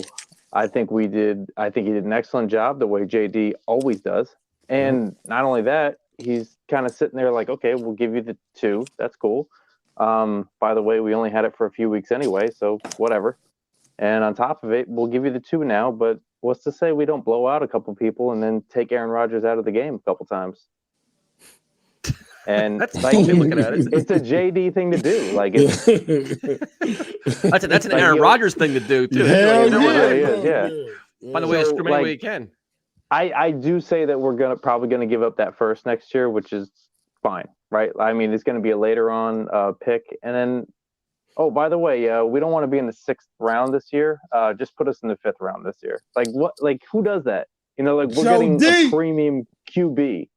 I think we did. I think he did an excellent job the way JD always does. And not only that, he's kind of sitting there like, okay, we'll give you the 2. That's cool. By the way, we only had it for a few weeks anyway, so whatever. And on top of it, we'll give you the 2 now, but what's to say we don't blow out a couple people and then take Aaron Rodgers out of the game a couple times? And That's like, stupid looking at it. it's a JD thing to do. Like it's That's an like Aaron you- Rodgers thing to do too. Hell You know what I mean? yeah. Find a way to So, screw any way like, you can. I do say that we're probably gonna give up that first next year, which is fine, right? I mean, it's gonna be a later on pick, and then by the way, we don't want to be in the 6th round this year. Just put us in the 5th round this year. Like what? Like who does that? You know, like we're getting a premium QB,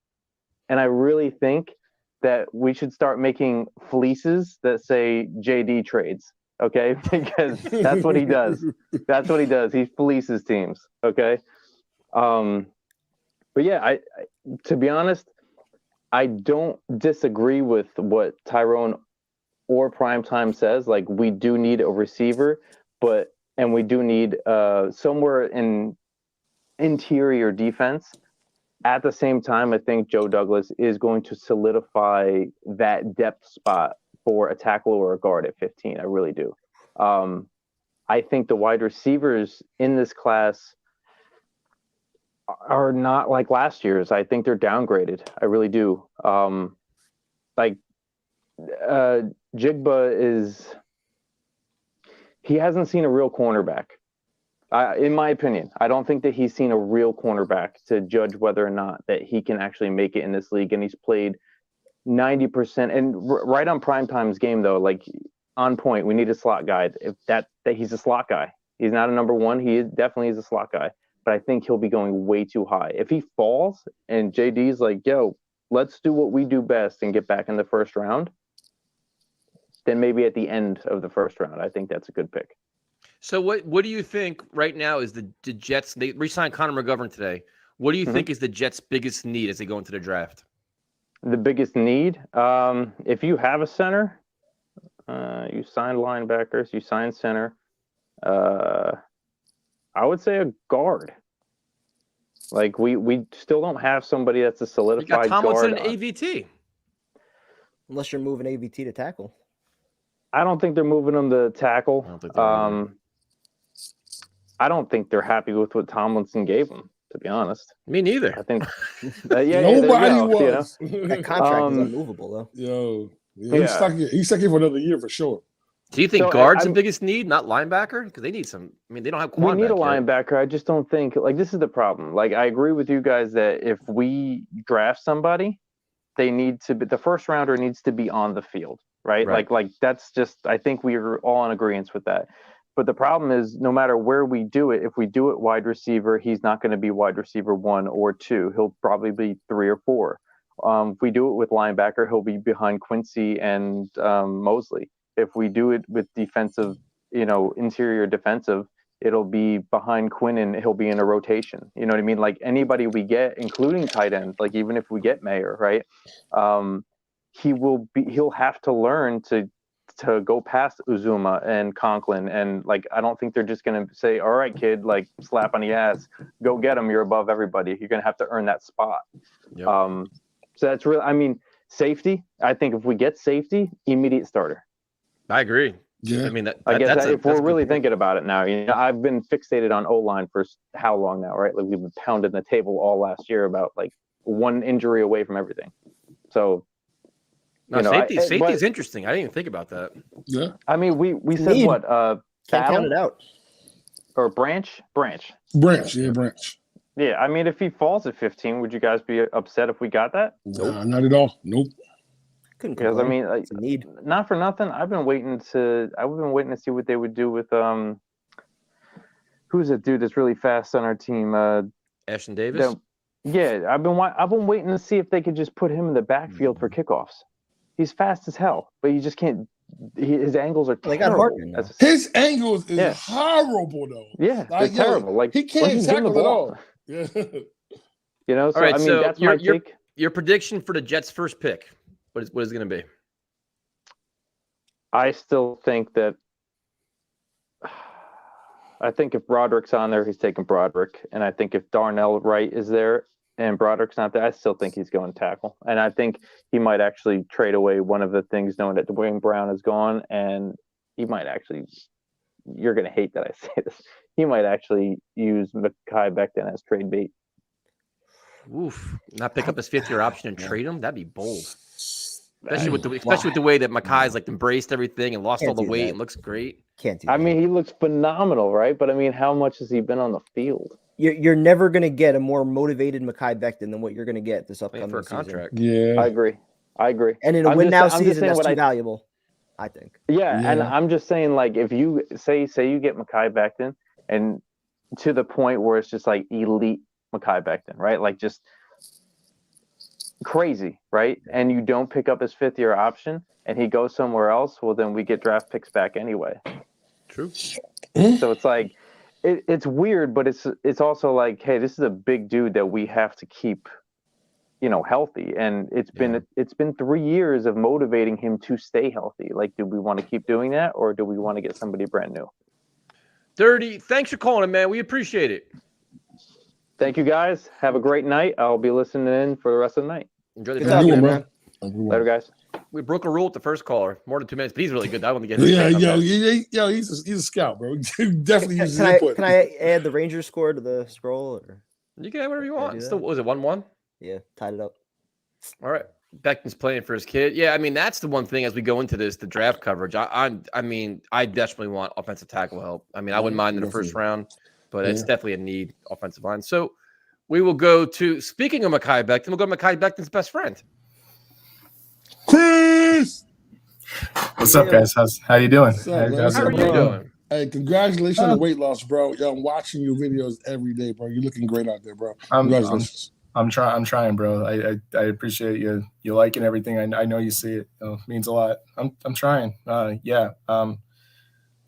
and I really think that we should start making fleeces that say JD trades. Okay, because that's what he does. That's what he does. He fleeces teams. Okay. But yeah, I to be honest, I don't disagree with what Tyrone or Primetime says. Like we do need a receiver, and we do need somewhere in interior defense. At the same time, I think Joe Douglas is going to solidify that depth spot for a tackle or a guard at 15. I really do. I think the wide receivers in this class are not like last year's. I think they're downgraded. I really do. Jigba he hasn't seen a real cornerback. In my opinion, I don't think that he's seen a real cornerback to judge whether or not that he can actually make it in this league. And he's played 90%. And right on Primetime's game, though, like on point, we need a slot guy. If that he's a slot guy. He's not a number 1. He definitely is a slot guy. But I think he'll be going way too high. If he falls and JD's like, yo, let's do what we do best and get back in the first round, then maybe at the end of the first round, I think that's a good pick. So what do you think right now is the Jets? They re-signed Connor McGovern today. What do you think is the Jets' biggest need as they go into the draft? The biggest need, if you have a center, you sign linebackers, you sign center. I would say a guard. Like we still don't have somebody that's a solidified You got Tomlinson guard. and AVT. Unless you're moving AVT to tackle. I don't think they're moving them to tackle. I don't think they're happy with what Tomlinson gave them, to be honest. Me neither. I think Nobody was. That contract is unmovable, though. Yo, he's stuck here for another year for sure. Do you think So, guard's the biggest need, not linebacker? Because they need some. I mean, they don't have. We need a yet. linebacker. I just don't think this is the problem. Like I agree with you guys that if we draft somebody, they need to be the first rounder needs to be on the field, right? Like that's just. I think we are all in agreement with that. But the problem is, no matter where we do it, if we do it wide receiver, he's not going to be wide receiver 1 or 2. He'll probably be 3 or 4. If we do it with linebacker, he'll be behind Quincy and Mosley. If we do it with defensive, interior defensive, it'll be behind Quinn and he'll be in a rotation. You know what I mean? Like anybody we get, including tight end, like even if we get Mayer, right? He'll have to learn to go past Uzuma and Conklin. And like, I don't think they're just going to say, all right, kid, like slap on the ass, go get him. You're above everybody. You're going to have to earn that spot. Yep. So that's really, safety. I think if we get safety, immediate starter. I agree. Yeah. I mean, I guess if we're really thinking. thinking about it now, I've been fixated on O-line for how long now, right? Like we've been pounding the table all last year about like one injury away from everything. So, Safety is interesting. I didn't even think about that. Yeah. I mean, we said Need. what? Can't count it out. Or Branch. Branch. Yeah, I mean, if he falls at 15, would you guys be upset if we got that? Nah, not at all. Nope. Couldn't Because I complain. mean, like, It's a need. not for nothing. I've been waiting to see what they would do with who's that dude that's really fast on our team? Ashton Davis. Yeah, I've been waiting to see if they could just put him in the backfield for kickoffs. He's fast as hell, but you just can't. His angles are They got terrible. Hartman now. His angles is horrible though. Yeah, Like, they're terrible. Like he can't just give him the tackle at ball. all. Yeah. You know, so All right, I mean, so that's my take. Your prediction for the Jets' first pick. What is it going to be? I still think that. I think if Broderick's on there, he's taking Broderick, and I think if Darnell Wright is there and Broderick's not there, I still think he's going tackle, and I think he might actually trade away one of the things, knowing that Dwayne Brown is gone, and he might actually. You're going to hate that I say this. He might actually use Mekhi Becton as trade bait. Oof! Not pick up his 5th-year option and trade him. That'd be bold. Especially with the way that Mekhi's like embraced everything and lost all the weight and looks great. Can't do that. I mean, he looks phenomenal, right? But I mean, how much has he been on the field? You're never going to get a more motivated Mekhi Becton than what you're going to get this Waiting upcoming for a season. contract. Yeah. I agree. And in a win-now season, that's too valuable, I think. Yeah, and I'm just saying, like, if you say you get Mekhi Becton, and to the point where it's just like elite Mekhi Becton, right? Like just crazy, right? And you don't pick up his 5th-year option, and he goes somewhere else. Well, then we get draft picks back anyway. True. So it's like it's weird, but it's also like, hey, this is a big dude that we have to keep, healthy. And it's been 3 years of motivating him to stay healthy. Like, do we want to keep doing that, or do we want to get somebody brand new? Dirty, thanks for calling in, man. We appreciate it. Thank you, guys. Have a great night. I'll be listening in for the rest of the night. Enjoy the Good video, talking, man. Later, guys. We broke a rule with the first caller, more than 2 minutes, but he's really good. I want to get he's a scout, bro. Definitely uses input. Can I add the Rangers score to the scroll? Or? You can add whatever you want. Still, what was it, 1-1? Yeah, tied it up. All right. Becton's playing for his kid. Yeah, I mean, that's the one thing as we go into the draft coverage. I mean, I desperately want offensive tackle help. I mean, I wouldn't mind in the first round, but it's definitely a need, offensive line. So we will go to, speaking of Mekhi Becton, we'll go to Mekhi Becton's best friend. Chris! What's up, guys? How you doing? How are you doing? Hey, congratulations on the weight loss, bro. Yo, I'm watching your videos every day, bro. You're looking great out there, bro. Congratulations. I'm trying, bro. I appreciate you liking everything. I know you see it. It means a lot. I'm trying.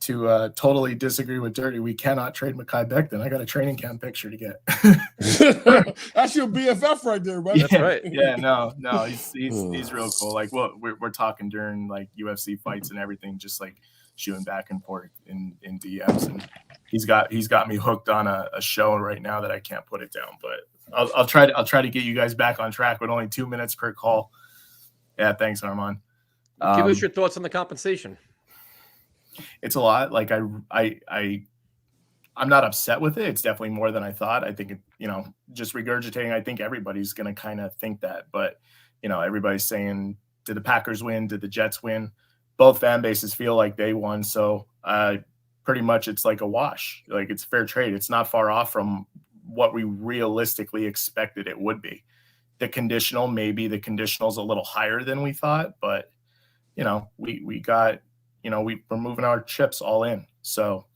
To totally disagree with Dirty, we cannot trade Mekhi Becton. I got a training camp picture to get. That's your BFF right there, bro. That's right. Yeah, no, he's real cool. Like, well, we're talking during like UFC fights and everything, just like shooting back and forth in DMs, and he's got me hooked on a show right now that I can't put it down. But I'll try to get you guys back on track with only 2 minutes per call. Yeah, thanks, Armand. Give us your thoughts on the compensation. It's a lot. Like I'm not upset with it. It's definitely more than I thought. I think just regurgitating. I think everybody's going to kind of think that, but everybody's saying, did the Packers win? Did the Jets win? Both fan bases feel like they won. So pretty much it's like a wash. Like it's fair trade. It's not far off from what we realistically expected it would be. The conditional, maybe the conditional's a little higher than we thought, but we got. We're moving our chips all in. So,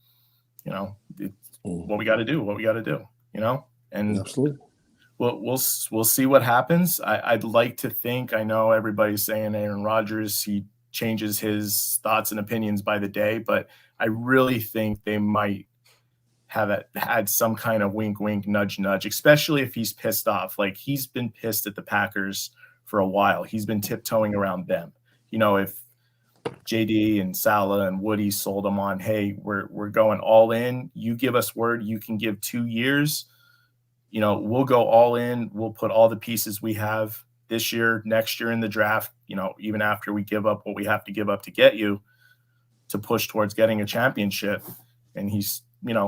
what we got to do, and absolutely. We'll see what happens. I'd like to think, I know everybody's saying Aaron Rodgers, he changes his thoughts and opinions by the day, but I really think they might have had some kind of wink, wink, nudge, nudge, especially if he's pissed off. Like he's been pissed at the Packers for a while. He's been tiptoeing around them. If JD and Salah and Woody sold them on, hey, we're going all in. You give us word you can give 2 years. We'll go all in. We'll put all the pieces we have this year, next year in the draft, even after we give up what we have to give up to get you to push towards getting a championship. And he's,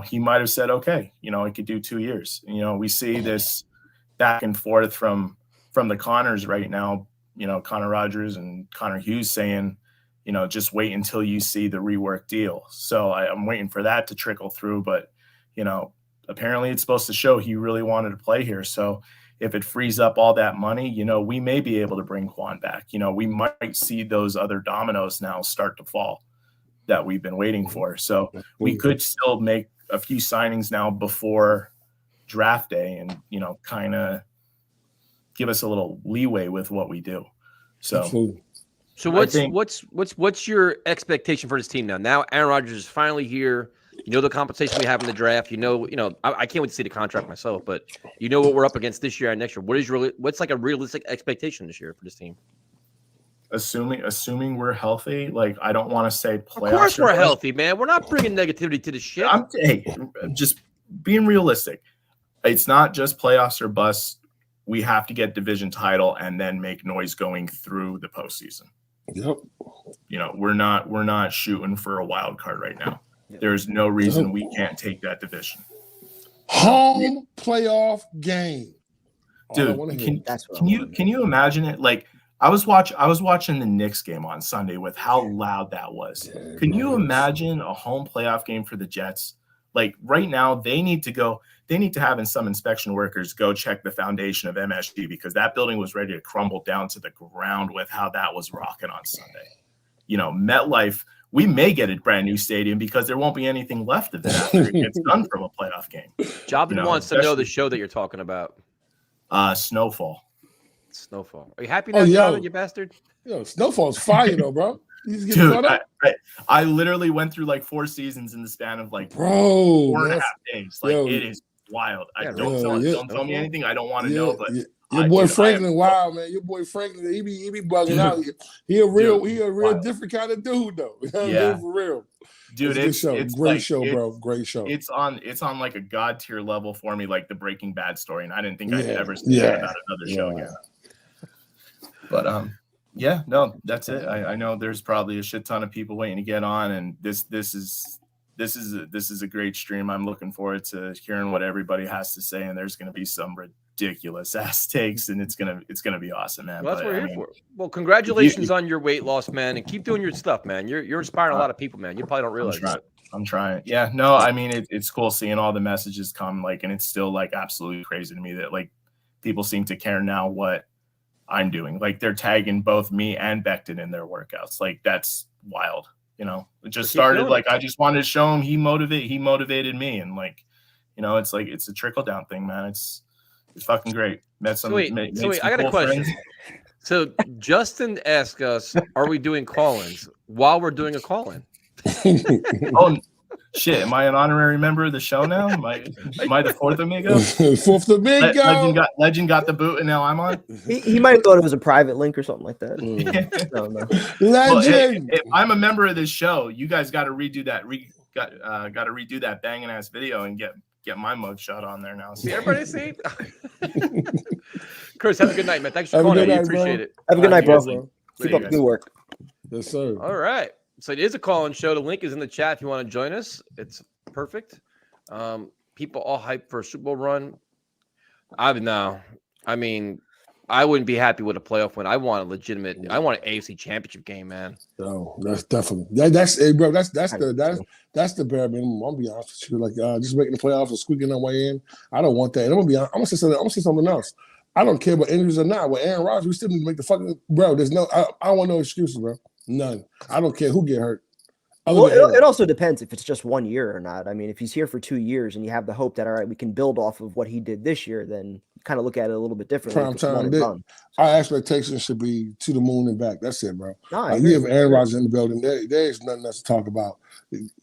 he might have said, okay, I could do 2 years. We see this back and forth from the Connors right now, Connor Rodgers and Connor Hughes saying, just wait until you see the rework deal. So I'm waiting for that to trickle through. But, apparently it's supposed to show he really wanted to play here. So if it frees up all that money, you know, we may be able to bring Quan back. You know, we might see those other dominoes now start to fall that we've been waiting for. So we could still make a few signings now before draft day and, you know, kind of give us a little leeway with what we do. So what's your expectation for this team now? Now Aaron Rodgers is finally here. You know the compensation we have in the draft. You know, I can't wait to see the contract myself, but you know what we're up against this year and next year. What's like a realistic expectation this year for this team? Assuming we're healthy, like I don't want to say playoffs. Of course we're healthy, man. We're not bringing negativity to the shit. Hey, just being realistic. It's not just playoffs or bust. We have to get division title and then make noise going through the postseason. Yep. You know, we're not shooting for a wild card right now. There's no reason we can't take that division. Home playoff game. Dude, can you imagine it? Like I was watching the Knicks game on Sunday with how loud that was. Can you imagine a home playoff game for the Jets? Like right now, they need to have some inspection workers go check the foundation of MSG because that building was ready to crumble down to the ground with how that was rocking on Sunday. You know, MetLife, we may get a brand new stadium because there won't be anything left of it after it gets done from a playoff game. Jobin wants to know the show that you're talking about. Snowfall. Are you happy now, Jobin, you bastard? Yo, Snowfall's fire though, bro. Dude, I literally went through like 4 seasons in the span of like 4.5 days. Like it is wild. Don't tell me anything I don't want to know. But your boy Franklin, wow, man. Your boy Franklin, he be bugging out. He a real different kind of dude though. For real. Dude, it's great show, bro. Great show. It's on like a god tier level for me, like the Breaking Bad story, and I didn't think I'd ever see that about another show again. But yeah, no, that's it. I know there's probably a shit ton of people waiting to get on, and this is a great stream. I'm looking forward to hearing what everybody has to say, and there's going to be some ridiculous ass takes, and it's gonna be awesome, man. Well, that's what we're here for. Well, congratulations on your weight loss, man, and keep doing your stuff, man. You're inspiring a lot of people, man. You probably don't realize that. I'm trying. Yeah, no, I mean it's cool seeing all the messages come, like, and it's still like absolutely crazy to me that like people seem to care now what I'm doing. Like they're tagging both me and Becton in their workouts. Like that's wild. You know, it just started like I just wanted to show him he motivated me, and like, you know, it's like it's a trickle down thing, man. It's fucking great. Met some. Wait, I got a question. Friends. So Justin asked us, "Are we doing call-ins while we're doing a call-in?" Oh shit! Am I an honorary member of the show now? Am I the fourth amigo? Fourth amigo. Legend got the boot, and now I'm on. He might have thought it was a private link or something like that. No. Legend. Well, if I'm a member of this show, you guys got to redo that. Got to redo that banging ass video and get my mug shot on there now. See everybody see? Chris, have a good night, man. Thanks for calling. I appreciate it. Have a good night, bro. Keep up the good work. Yes, sir. All right. So it is a call-in show. The link is in the chat if you want to join us. It's perfect. People all hyped for a Super Bowl run. I wouldn't be happy with a playoff win. I want an AFC championship game, man. No, that's definitely that's it, bro. That's the bare minimum. I'm gonna be honest with you. Like just making the playoffs and squeaking our way in. I don't want that. And I'm gonna be honest, I'm gonna say something else. I don't care about injuries or not. With Aaron Rodgers, we still need to make the fucking bro. There's no I don't want no excuses, bro. None. I don't care who get hurt. Well, it also depends if it's just 1 year or not. I mean, if he's here for 2 years and you have the hope that, all right, we can build off of what he did this year, then you kind of look at it a little bit differently. Prime time. Our expectations should be to the moon and back. That's it, bro. You have Aaron Rodgers in the building. There's nothing else to talk about.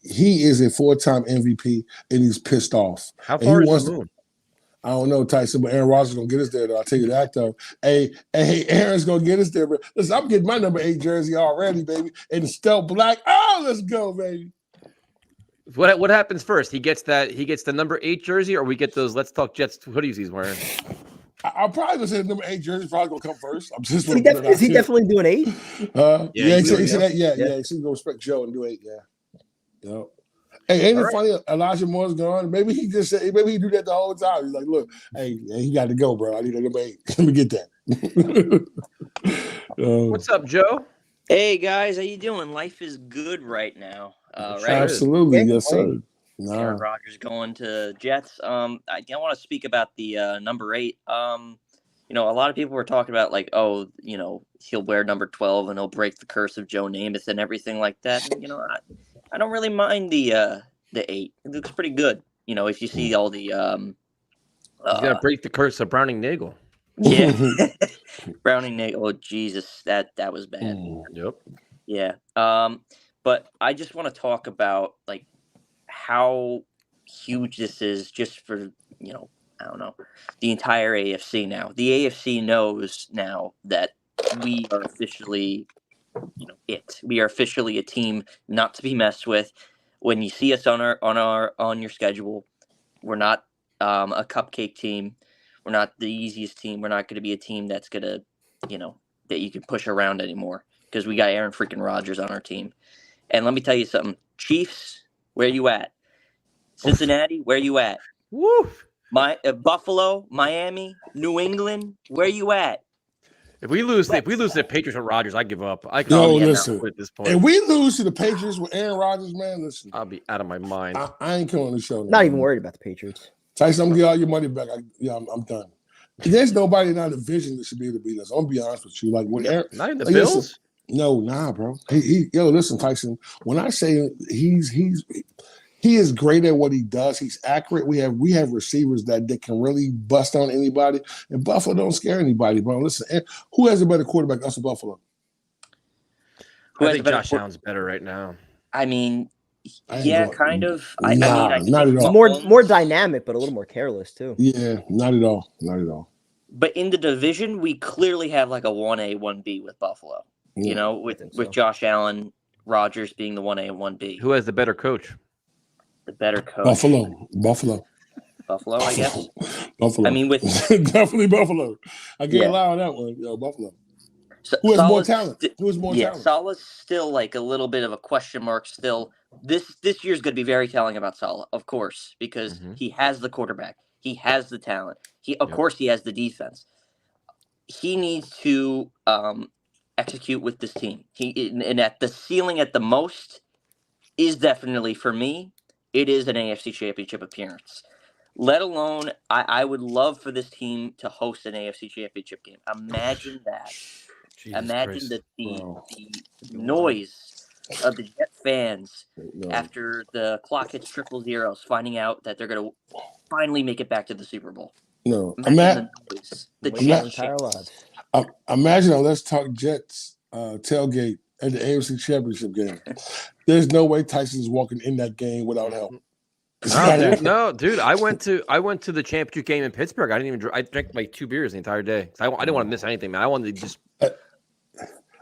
He is a 4-time MVP, and he's pissed off. How far is the moon? I don't know, Tyson, but Aaron Rodgers is going to get us there, though. I'll tell you that, though. Hey, Aaron's going to get us there. But listen, I'm getting my number 8 jersey already, baby. And it's still black. Oh, let's go, baby. What happens first? He gets the number 8 jersey, or we get those Let's Talk Jets hoodies he's wearing? I'll probably just say the number 8 jersey probably going to come first. I'm just is he definitely doing 8? He said that. Yeah. He said he's going to respect Joe and do 8, Yep. Hey, ain't it funny? Elijah Moore's gone. Maybe he do that the whole time. He's like, look, hey, he got to go, bro. I need a number 8. Let me get that. What's up, Joe? Hey guys, how you doing? Life is good right now. Right? Absolutely, yes, sir. Aaron Rodgers going to Jets. I want to speak about the number 8. A lot of people were talking about like, oh, he'll wear number 12 and he'll break the curse of Joe Namath and everything like that. And, I don't really mind the 8. It looks pretty good. If you see all the he's gonna break the curse of Browning Nagel. Yeah. Browning Nagel. Oh Jesus, that was bad. Yep. Yeah. But I just want to talk about like how huge this is just for, I don't know, the entire AFC now. The AFC knows now that we are officially, we are officially a team not to be messed with. When you see us on your schedule, we're not a cupcake team. We're not the easiest team. We're not going to be a team that's going to, that you can push around anymore because we got Aaron freaking Rodgers on our team. And let me tell you something. Chiefs, where you at? Cincinnati, where you at? Woo! Buffalo, Miami, New England, where you at? If we lose the Patriots with Rodgers, I give up. I listen. At this point. If we lose to the Patriots with Aaron Rodgers, man, listen. I'll be out of my mind. I ain't coming on the show. Not even worried about the Patriots. Tyson, I'm gonna get all your money back. I'm done. There's nobody in our division that should be able to beat us. I'm gonna be honest with you. Like when Aaron, not even the Bills. Listen, no, nah, bro. Listen, Tyson. When I say he is great at what he does, he's accurate. We have receivers that can really bust on anybody, and Buffalo don't scare anybody, bro. Listen, who has a better quarterback? Us or Buffalo? I think Josh Allen's better right now. I mean, yeah, kind of. Not at all. More dynamic, but a little more careless too. Yeah, not at all. Not at all. But in the division, we clearly have like a 1A, 1B with Buffalo. Yeah, with Josh Allen, Rodgers being the 1A and 1B. Who has the better coach? The better coach. Buffalo, I guess. Buffalo. I mean, with definitely Buffalo. I can't lie on that one. Buffalo. Who has more talent? Talent? Salah's still like a little bit of a question mark still. This year's going to be very telling about Salah, of course, because he has the quarterback. He has the talent. Of course, he has the defense. He needs to execute with this team. And at the ceiling at the most is definitely, for me, it is an AFC Championship appearance. Let alone, I would love for this team to host an AFC Championship game. Imagine that. Imagine the noise of the Jet fans after the clock hits 000, finding out that they're going to finally make it back to the Super Bowl. No, imagine imagine a Let's Talk Jets tailgate at the AFC Championship game. There's no way Tyson's walking in that game without help. No, dude. I went to the championship game in Pittsburgh. I drank like 2 beers the entire day. I didn't want to miss anything, man. I wanted to just.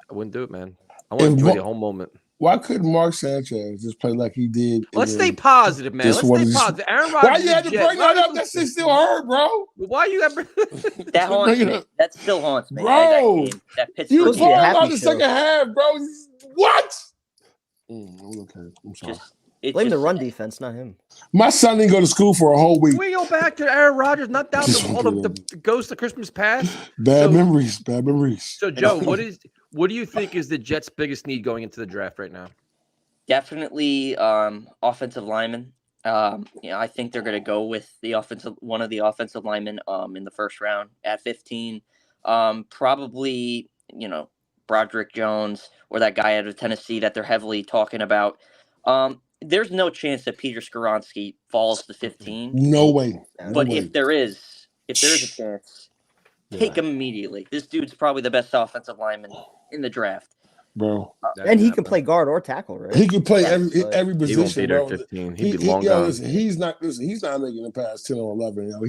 I wouldn't do it, man. I want to enjoy the whole moment. Why couldn't Mark Sanchez just play like he did? Let's stay positive, man. Let's stay positive. Aaron Rodgers. Why you had to bring that up? That shit still hurt, bro. Why you got that haunts me? That still haunts me, bro. That Pittsburgh. You called out the second half, bro. What? Okay, I'm sorry. Blame the run defense, not him. My son didn't go to school for a whole week. We go back to Aaron Rodgers, not down to all the ghosts of Christmas past. Bad memories. So, Joe, what do you think is the Jets' biggest need going into the draft right now? Definitely offensive lineman. I think they're going to go with one of the offensive linemen in the first round at 15. Probably, Broderick Jones or that guy out of Tennessee that they're heavily talking about. There's no chance that Peter Skoronski falls to 15. No way. But if there is a chance, take him immediately. This dude's probably the best offensive lineman in the draft, bro. And he can play guard or tackle, right? He can play every position. He won't be there at 15. He'd be long gone. He's not making it past 10 or 11.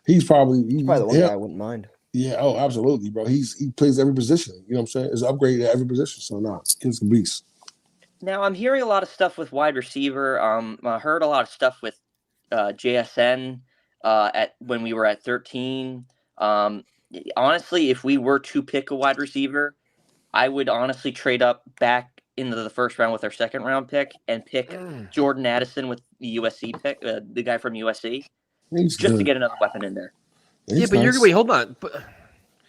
He's probably the one guy I wouldn't mind. Yeah, oh, absolutely, bro. He plays every position. You know what I'm saying? It's upgraded at every position. So he's a beast. Now I'm hearing a lot of stuff with wide receiver. I heard a lot of stuff with JSN when we were at 13. Honestly, if we were to pick a wide receiver, I would honestly trade up back into the first round with our second round pick and pick Jordan Addison with the USC pick, the guy from USC, to get another weapon in there. Wait, hold on.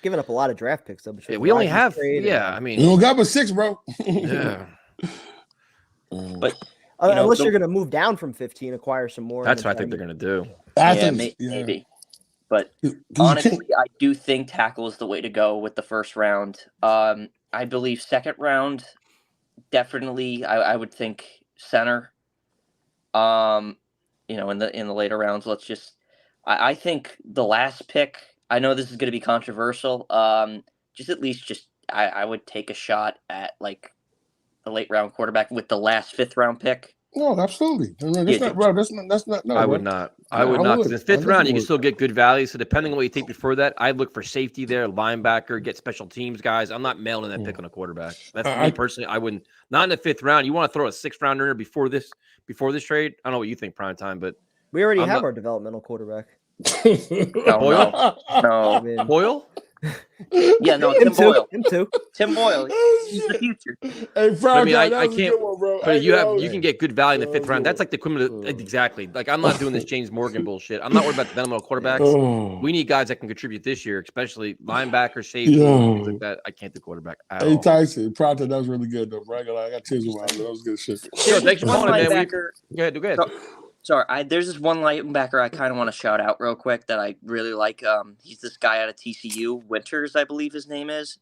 Giving up a lot of draft picks though. We only have, I mean, we don't got but 6, bro. Yeah. But Unless you're going to move down from 15, acquire some more. That's what I think they're going to do. Maybe. But honestly, I do think tackle is the way to go with the first round. I believe second round, definitely. I would think center. In the later rounds, I think the last pick. I know this is going to be controversial. I would take a shot at like a late round quarterback with the last 5th round pick. No, absolutely. That's not. No, I would not. I would not. Because in the 5th round, you can still get good value. So depending on what you take before that, I'd look for safety there, linebacker, get special teams guys. I'm not mailing that pick on a quarterback. That's me personally. I wouldn't. Not in the 5th round. You want to throw a 6th rounder in before this trade? I don't know what you think, prime time, but we already have our developmental quarterback. Boyle? No. Boyle? Yeah, no, Tim Boyle. Him too. Tim Boyle. He's the future. Hey, I can't. But you can get good value in the 5th round. That's like the equivalent of exactly. Like I'm not doing this James Morgan bullshit. I'm not worried about the developmental quarterbacks. We need guys that can contribute this year, especially linebacker, safety, things like that. I can't do quarterback. Hey Tyson, Pronto, that was really good though, bro. I got tears in my eyes. That was good shit. Sure, thanks for calling, man. Go ahead. Sorry, there's this one linebacker I kind of want to shout out real quick that I really like. He's this guy out of TCU, Winters, I believe his name is.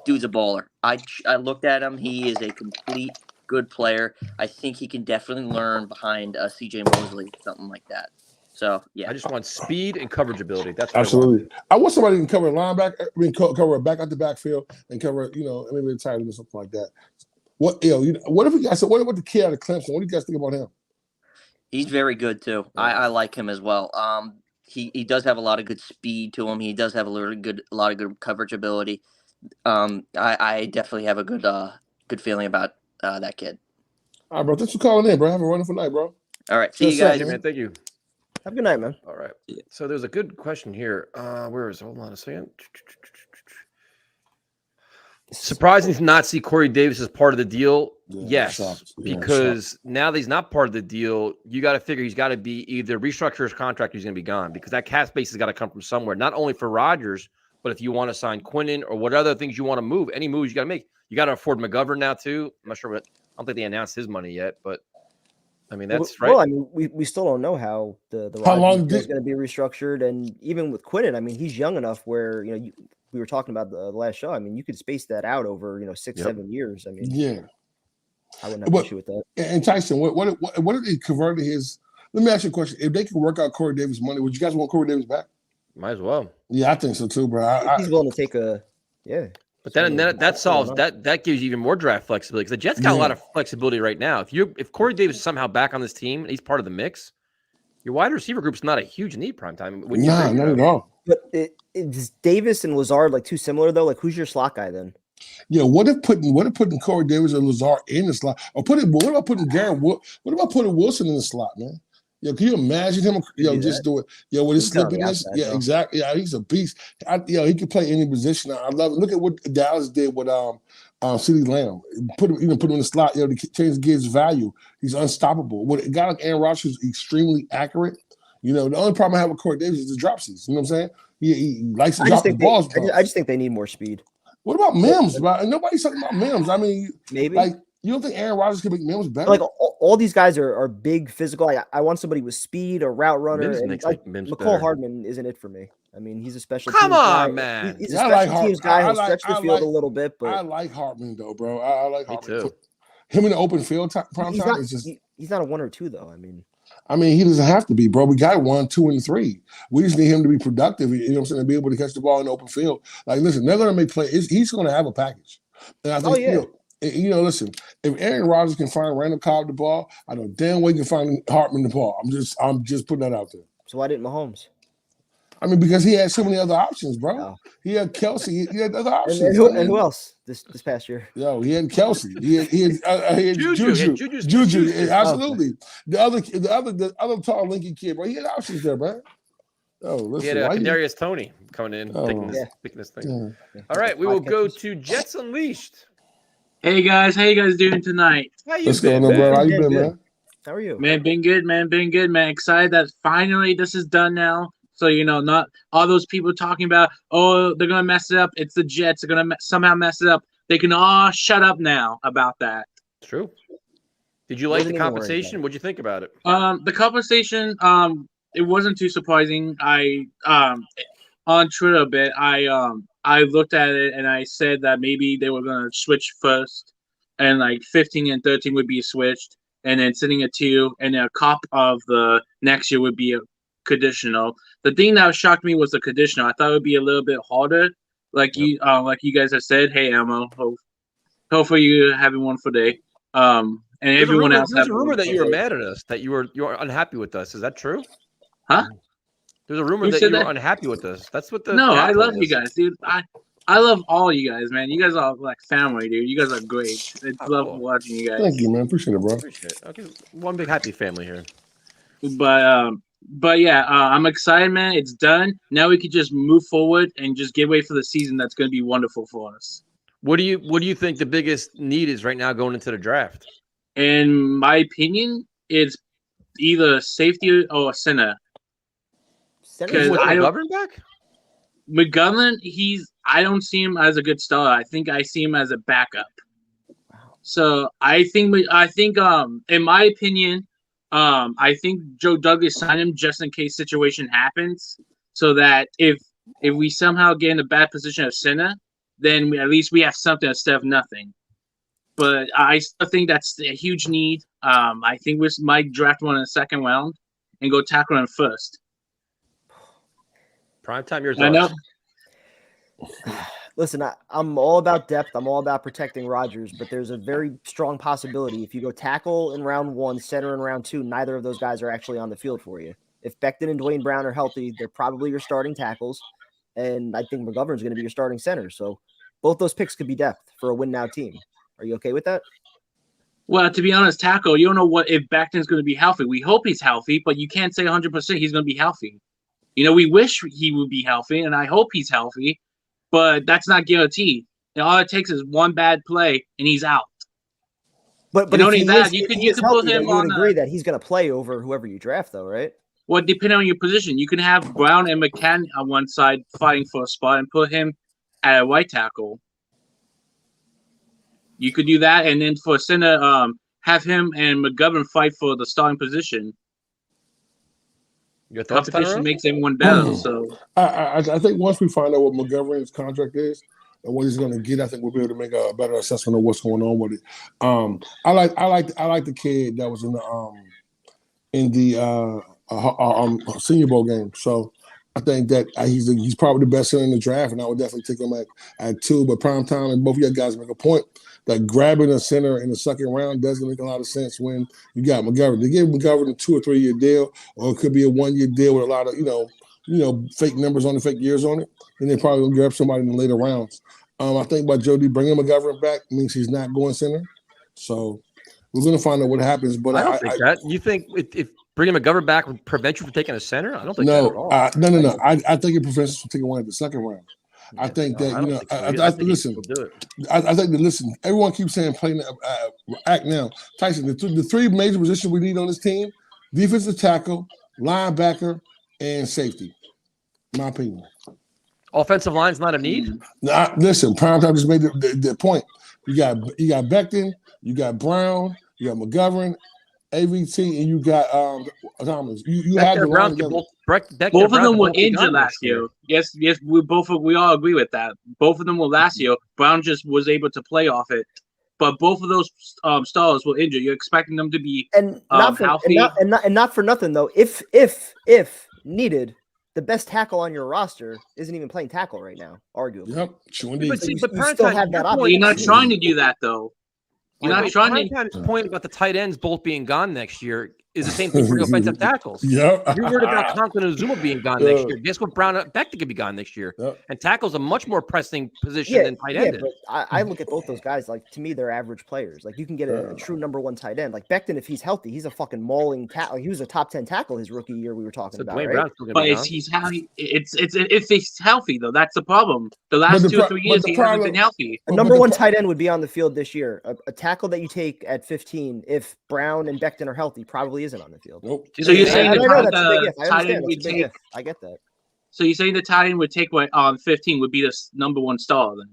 Dude's a baller. I looked at him. He is a complete good player. I think he can definitely learn behind CJ Mosley, something like that. So, yeah. I just want speed and coverage ability. That's what absolutely. I want somebody who can cover a linebacker, cover a back out the backfield and cover, maybe a tight end or something like that. What if you guys? What about the kid out of Clemson? What do you guys think about him? He's very good too. I like him as well. He does have a lot of good speed to him. He does have a lot of good coverage ability. I definitely have a good feeling about that kid. All right, bro. Thanks for calling in, bro. Have a wonderful night, bro. All right, see you guys, man. Thank you. Have a good night, man. All right. So there's a good question here. Where is it? Hold on a second. Surprising to not see Corey Davis as part of the deal. Yes, because now that he's not part of the deal, you got to figure he's got to be either restructure his contract or he's going to be gone because that cap space has got to come from somewhere, not only for Rodgers, but if you want to sign Quinnen or what other things you want to move, any moves you got to make. You got to afford McGovern now too. I'm not sure I don't think they announced his money yet, but I mean, that's right. Well, I mean, we still don't know how the Rodgers is going to be restructured. And even with Quinnen, I mean, he's young enough where, we were talking about the last show. I mean, you could space that out over 6-7 years. I mean, I wouldn't have an issue with that. And Tyson, what if they converted his? Let me ask you a question: if they could work out Corey Davis' money, would you guys want Corey Davis back? Might as well. Yeah, I think so too, bro. He's willing to take But then that solves that gives you even more draft flexibility because the Jets got a lot of flexibility right now. If Corey Davis is somehow back on this team and he's part of the mix, your wide receiver group's not a huge need prime time. Not at all. But is Davis and Lazard like too similar though? Like who's your slot guy then? Yeah, what if putting Corey Davis or Lazard in the slot, or what about putting What about putting Wilson in the slot, man? Can you imagine him? Just do it. With his slippiness. Yeah, exactly. Yeah, he's a beast. He can play any position. I love it. Look at what Dallas did with CeeDee Lamb. Put him in the slot. To change the kid's value. He's unstoppable. With a guy like Aaron Rodgers is extremely accurate. The only problem I have with Corey Davis is the dropsies. You know what I'm saying? He likes to drop the balls. I just think they need more speed. What about Mims? Nobody's talking about Mims. I mean, maybe. You don't think Aaron Rodgers can make Mims better? Like all these guys are big, physical. Like I want somebody with speed, a route runner. Mims makes Mims McCall better. Hardman isn't it for me. I mean, he's a special Come teams on, guy. man. He's a special teams guy. He'll stretch the field a little bit, but I like Hardman though, bro. I like Hardman. Me too. Him in the open field prime time is just. He's not a 1 or 2 though. I mean, he doesn't have to be, bro. We got 1, 2, and 3. We just need him to be productive. You know what I'm saying? To be able to catch the ball in the open field. Like, listen, they're going to make plays. He's going to have a package. And I think, listen, if Aaron Rodgers can find Randall Cobb the ball, I know damn well he can find Hartman the ball. I'm just putting that out there. So why didn't Mahomes? I mean, because he had so many other options, bro. Oh. He had Kelsey. He had other options. And who else this past year? He had Kelsey. He had Juju. Absolutely. The other tall, linky kid, bro. He had options there, bro. Oh, listen. He had Kadarius Toney coming in, picking this thing. Yeah. All right, we will go to Jets Unleashed. Hey guys, how you guys doing tonight? What's going on, bro? How you been, man? How are you? Man, been good, man. Excited that finally this is done now. So, not all those people talking about, they're going to mess it up. It's the Jets. They're going to somehow mess it up. They can all shut up now about that. True. Did you like the compensation? What'd you think about it? The compensation, it wasn't too surprising. I on Twitter a bit, I looked at it and I said that maybe they were gonna switch first, and like 15 and 13 would be switched, and then sitting at 2, and then a cop of the next year would be a conditional. The thing that shocked me was the conditional. I thought it would be a little bit harder, like you guys have said. Hey, Elmo, hopefully you're having one for day. And everyone else. There's a rumor that you were mad at us, that you were unhappy with us. Is that true? Huh? There's a rumor that you were unhappy with us. That's what the. No, I love you guys, dude. I love all you guys, man. You guys are like family, dude. You guys are great. I love watching you guys. Thank you, man. Appreciate it, bro. Appreciate it. Okay, one big happy family here. But yeah, I'm excited, man. It's done. Now we can just move forward and just get ready for the season. That's going to be wonderful for us. What do you think the biggest need is right now going into the draft? In my opinion, it's either safety or center. Because McGovern back? McGovern, I don't see him as a good starter. I think I see him as a backup. So I think in my opinion, I think Joe Douglas signed him just in case situation happens, so that if we somehow get in a bad position of center, then at least we have something instead of nothing. But I still think that's a huge need. I think we might draft one in the second round and go tackle him first. Prime time, yours. I know. Listen, I'm all about depth. I'm all about protecting Rodgers, but there's a very strong possibility if you go tackle in round 1, center in round 2, neither of those guys are actually on the field for you. If Becton and Dwayne Brown are healthy, they're probably your starting tackles, and I think McGovern's going to be your starting center. So both those picks could be depth for a win-now team. Are you okay with that? Well, to be honest, tackle, you don't know what if Becton's going to be healthy. We hope he's healthy, but you can't say 100% he's going to be healthy. You know, we wish he would be healthy, and I hope he's healthy, but that's not guaranteed. And all it takes is one bad play, and he's out. But not only that, you can put him on. You would agree that he's going to play over whoever you draft, though, right? Well, depending on your position, you can have Brown and McCann on one side fighting for a spot, and put him at a right tackle. You could do that, and then for center, have him and McGovern fight for the starting position. Your thoughts, competition makes everyone better. So I think once we find out what McGovern's contract is and what he's going to get, I think we'll be able to make a better assessment of what's going on with it. I like the kid that was in the Senior Bowl game. So I think that he's probably the best center in the draft, and I would definitely take him at 2. But prime time, and both of you guys make a point that grabbing a center in the second round doesn't make a lot of sense when you got McGovern. They give McGovern a 2 or 3 year deal, or it could be a 1 year deal with a lot of fake numbers on it, fake years on it, and they probably will grab somebody in the later rounds. I think by Jody bringing McGovern back means he's not going center. So we're going to find out what happens. But I don't think that. You think if bringing McGovern back would prevent you from taking a center? I don't think that at all. No. I think it prevents us from taking one at the second round. I think that listen. Everyone keeps saying play act now. Tyson, the 3 major positions we need on this team: defensive tackle, linebacker, and safety. In my opinion. Offensive line's not a need. Listen, Primetime just made the point. You got Becton, you got Brown, you got McGovern, AVT, and you got Thomas. You have the Brown. Both of them were injured last year. Yes, we all agree with that. Both of them were last year. Brown just was able to play off it, but both of those stars were injured. You're expecting them to be healthy, and not for nothing though. If needed, the best tackle on your roster isn't even playing tackle right now, arguably. Yep, but you still have that option. You're not trying to do that though. You're not trying to. Point about the tight ends both being gone next year is the same thing for the offensive tackles. Yep. You're worried about Conklin and Zuma being gone next year. Guess what? Brown Becton could be gone next year. Yep. And tackle's a much more pressing position than tight end. But I look at both those guys, like, to me, they're average players. Like, you can get a true number 1 tight end. Like, Becton, if he's healthy, he's a fucking mauling tackle. He was a top 10 tackle his rookie year we were talking about, right? But if he's healthy, if he's healthy, though, that's the problem. The last 2 or 3 years, he hasn't been healthy. A number 1 tight end would be on the field this year. A tackle that you take at 15, if Brown and Becton are healthy, probably isn't on the field. Nope. So you're saying the tight end would take? I get that. So you're saying the tight end would take what 15 would be the number 1 star then?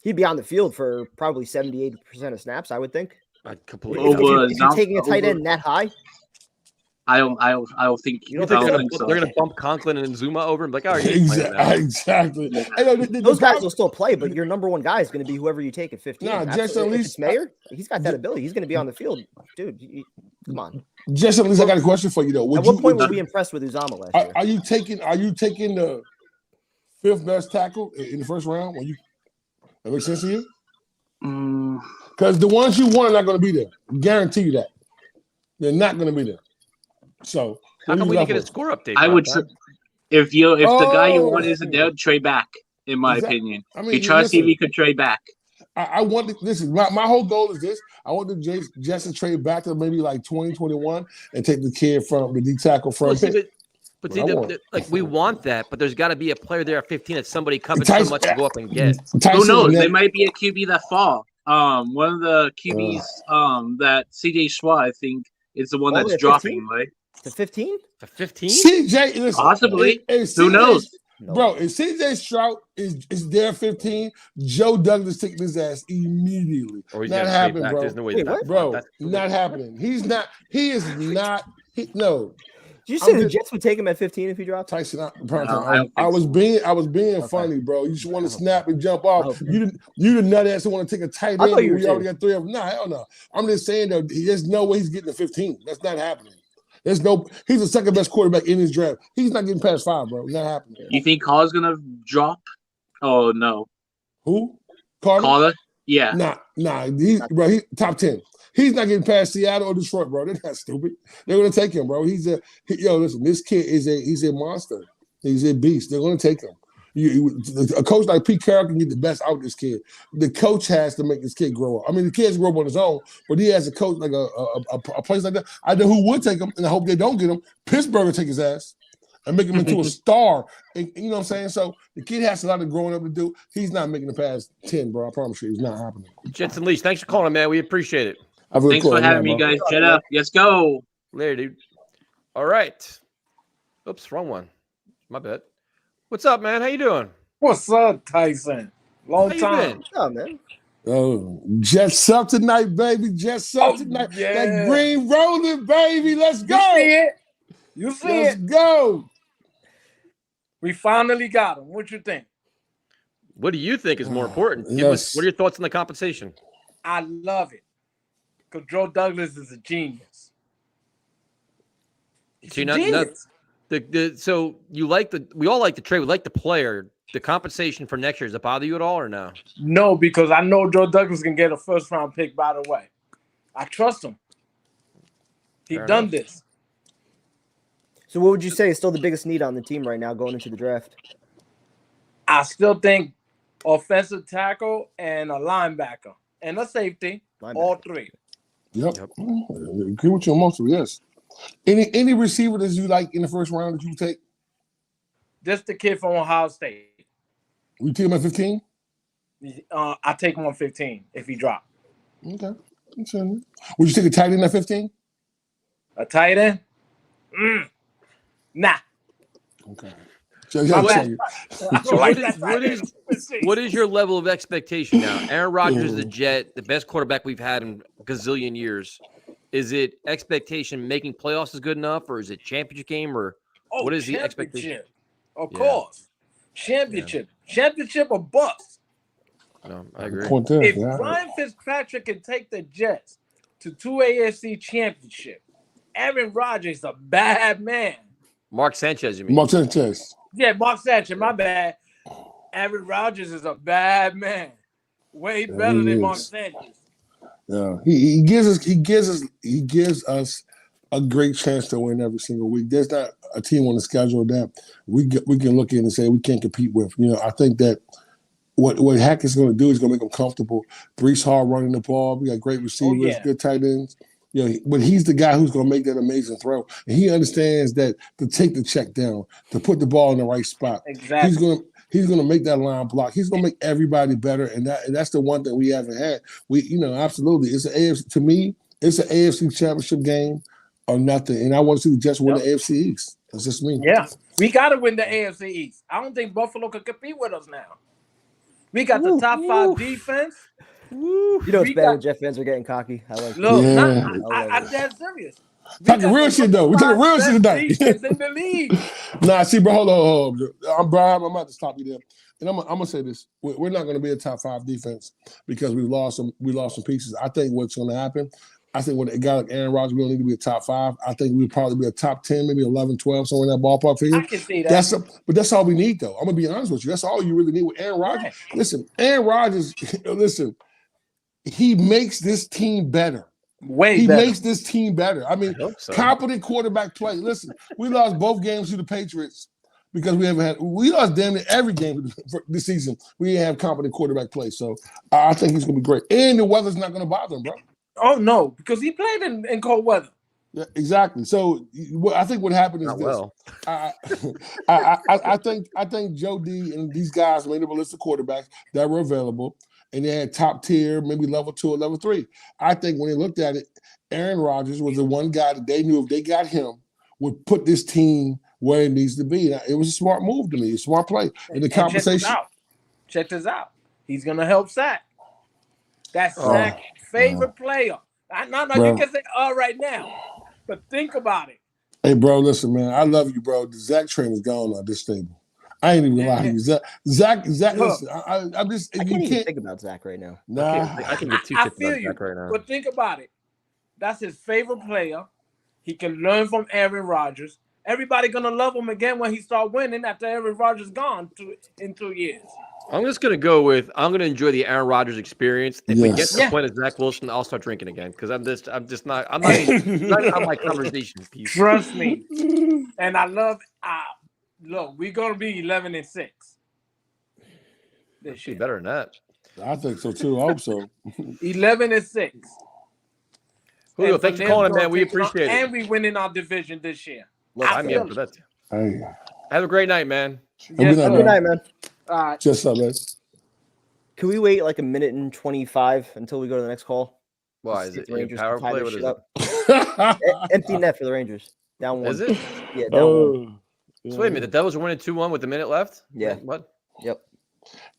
He'd be on the field for probably 70-80% of snaps, I would think. I completely. If you're taking a tight end that high, I don't think they're gonna bump Conklin and Zuma over and be like, oh, exactly. Those guys will still play, but your number one guy is going to be whoever you take at 15. Nah, if it's Mayer, he's got that ability. He's going to be on the field, dude. Come on. Just at least I got a question for you though. At what point were we impressed with Uzama last year? Are you taking the 5th best tackle in the first round? That makes sense to you? Because the ones you want are not going to be there. Guarantee you that they're not going to be there. So how come we didn't get a score update? I would if the guy you want isn't there, trade back. In my opinion, you try to see if he could trade back. I want to listen. My whole goal is this: I want the Jets to trade back to maybe like 2021 and take the kid from the D tackle from. But see, we want that, but there's got to be a player there at 15 that somebody covered so much to go up and get. Who knows? There might be a QB that fall. One of the QBs that CJ Schwab, I think, is the one that's dropping, right? To 15? To 15? CJ, listen, possibly. Who knows? Bro, if CJ Stroud is there 15, Joe Douglas taking his ass immediately. Not happening, bro. There's no way not happening. He is not. No. Did you say the Jets would take him at 15 if he dropped? Tyson, I was being funny, bro. You just want to snap and jump off. You the nut ass who want to take a tight end. We already got 3 of them. No, hell no. I'm just saying though, there's no way he's getting to 15. That's not happening. He's the second best quarterback in his draft. He's not getting past 5, bro. Not happening. You think Carr's gonna drop? Oh no. Who? Carter? Yeah. Nah. He top 10. He's not getting past Seattle or Detroit, bro. They're not stupid. They're gonna take him, bro. Listen, this kid he's a monster. He's a beast. They're gonna take him. A coach like Pete Carroll can get the best out of this kid. The coach has to make this kid grow up. I mean, the kid has to grow up on his own, but he has a coach like a place like that. I know who would take him, and I hope they don't get him. Pittsburgh will take his ass and make him into a star. And, you know what I'm saying? So the kid has a lot of growing up to do. He's not making it past 10, bro. I promise you, it's not happening. Jets and Leash, thanks for calling, man. We appreciate it. Thanks for having me, guys. Shut up. Let's go. Later, dude. All right. Oops, wrong one. My bad. What's up, man? How you doing? What's up, Tyson? Long time. What's up, man? Oh, Jets up tonight, baby. Jets up tonight. Yeah. That green rolling, baby. Let's go. You see Let's it. go. We finally got him. What you think? What do you think is more important? Yes. What are your thoughts on the compensation? I love it. Because Joe Douglas is a genius. So you like we all like the trade. We like the player. The compensation for next year, does it bother you at all or no? No, because I know Joe Douglas can get a first-round pick, by the way. I trust him. He done this. So what would you say is still the biggest need on the team right now going into the draft? I still think offensive tackle and a linebacker and a safety, all 3. Yep. Agree with you mostly, yes. Any receiver that you like in the first round that you take? Just the kid from Ohio State. We take him at 15? I take him on 15 if he drop. Okay. Would you take a tight end at 15? A tight end? Nah. Okay. What is your level of expectation now? Aaron Rodgers is the Jet, the best quarterback we've had in a gazillion years. Is it expectation making playoffs is good enough, or is it championship game, or what is the expectation? Of course. Championship. Championship or bust. No, I agree. If Ryan Fitzpatrick can take the Jets to 2 AFC championship, Aaron Rodgers is a bad man. Mark Sanchez, you mean? Mark Sanchez. Yeah, Mark Sanchez, my bad. Aaron Rodgers is a bad man. Way better than Mark Sanchez. Yeah, he gives us a great chance to win every single week. There's not a team on the schedule that we can look in and say we can't compete with. You know, I think that what Hackett's going to do is going to make them comfortable. Brees Hall running the ball. We got great receivers, good tight ends. You know, but he's the guy who's going to make that amazing throw. And he understands that to take the check down, to put the ball in the right spot. Exactly. He's going to make that line block. He's going to make everybody better, and that's the one thing we haven't had. Absolutely. It's an AFC. To me, it's an AFC championship game or nothing. And I want to see the Jets win the AFC East. That's just me. Yeah, we got to win the AFC East. I don't think Buffalo could compete with us now. We got the top 5 defense. You know it's bad when Jet fans are getting cocky. I like. Look, Yeah. I'm dead serious. Talking real shit though. We talking real shit tonight. Defense in the league. Nah, see, bro, hold on. I'm Brian. I'm about to stop you there, and I'm gonna say this: we're not gonna be a top 5 defense because we lost some pieces. I think what's gonna happen. I think when a guy like Aaron Rodgers, we don't need to be a top 5. I think we'll probably be a top 10, maybe 11, 12, somewhere in that ballpark figure. I can see that. But that's all we need, though. I'm gonna be honest with you. That's all you really need with Aaron Rodgers. Right. Listen, Aaron Rodgers. Listen, he makes this team better. He makes this team better. I mean, competent quarterback play. Listen, we lost both games to the Patriots because we lost damn near every game this season. We didn't have competent quarterback play. So I think he's gonna be great. And the weather's not gonna bother him, bro. Oh no, because he played in cold weather. Yeah, exactly. So I think what happened is I think Joe D and these guys made a list of quarterbacks that were available, and they had top tier, maybe level 2 or level 3. I think when they looked at it, Aaron Rodgers was the one guy that they knew if they got him would put this team where it needs to be. It was a smart move to me, a smart play. And the compensation. Check this out. He's gonna help Zach. That's Zach's favorite player. You can say right now, but think about it. Hey, bro, listen, man. I love you, bro. The Zach train is gone on this table. I ain't even lie to you. Zach, listen, I'm just. I can't even think about Zach right now. Nah. I can get 2 I tips feel about you, Zach right now. but think about it. That's his favorite player. He can learn from Aaron Rodgers. Everybody gonna love him again when he start winning after Aaron Rodgers gone in 2 years. I'm just gonna go with I'm gonna enjoy the Aaron Rodgers experience. If we get to the point of Zach Wilson, I'll start drinking again because I'm not on my conversation piece. Trust me. And I love look, we're gonna be 11-6. This should be better than that. I think so too. I hope so. 11-6. Julio, thanks for calling, man. We appreciate it. And we winning our division this year. I'm in for that. Hey. Have a great night, man. Good night, man. All right. Just up, man. Can we wait like a minute and 25 until we go to the next call? Why is it power play? What is it? Empty net for the Rangers. Down 1. Is it? Yeah, down 1. So wait a minute. The Devils are winning 2-1 with a minute left? Yeah. What? Yep.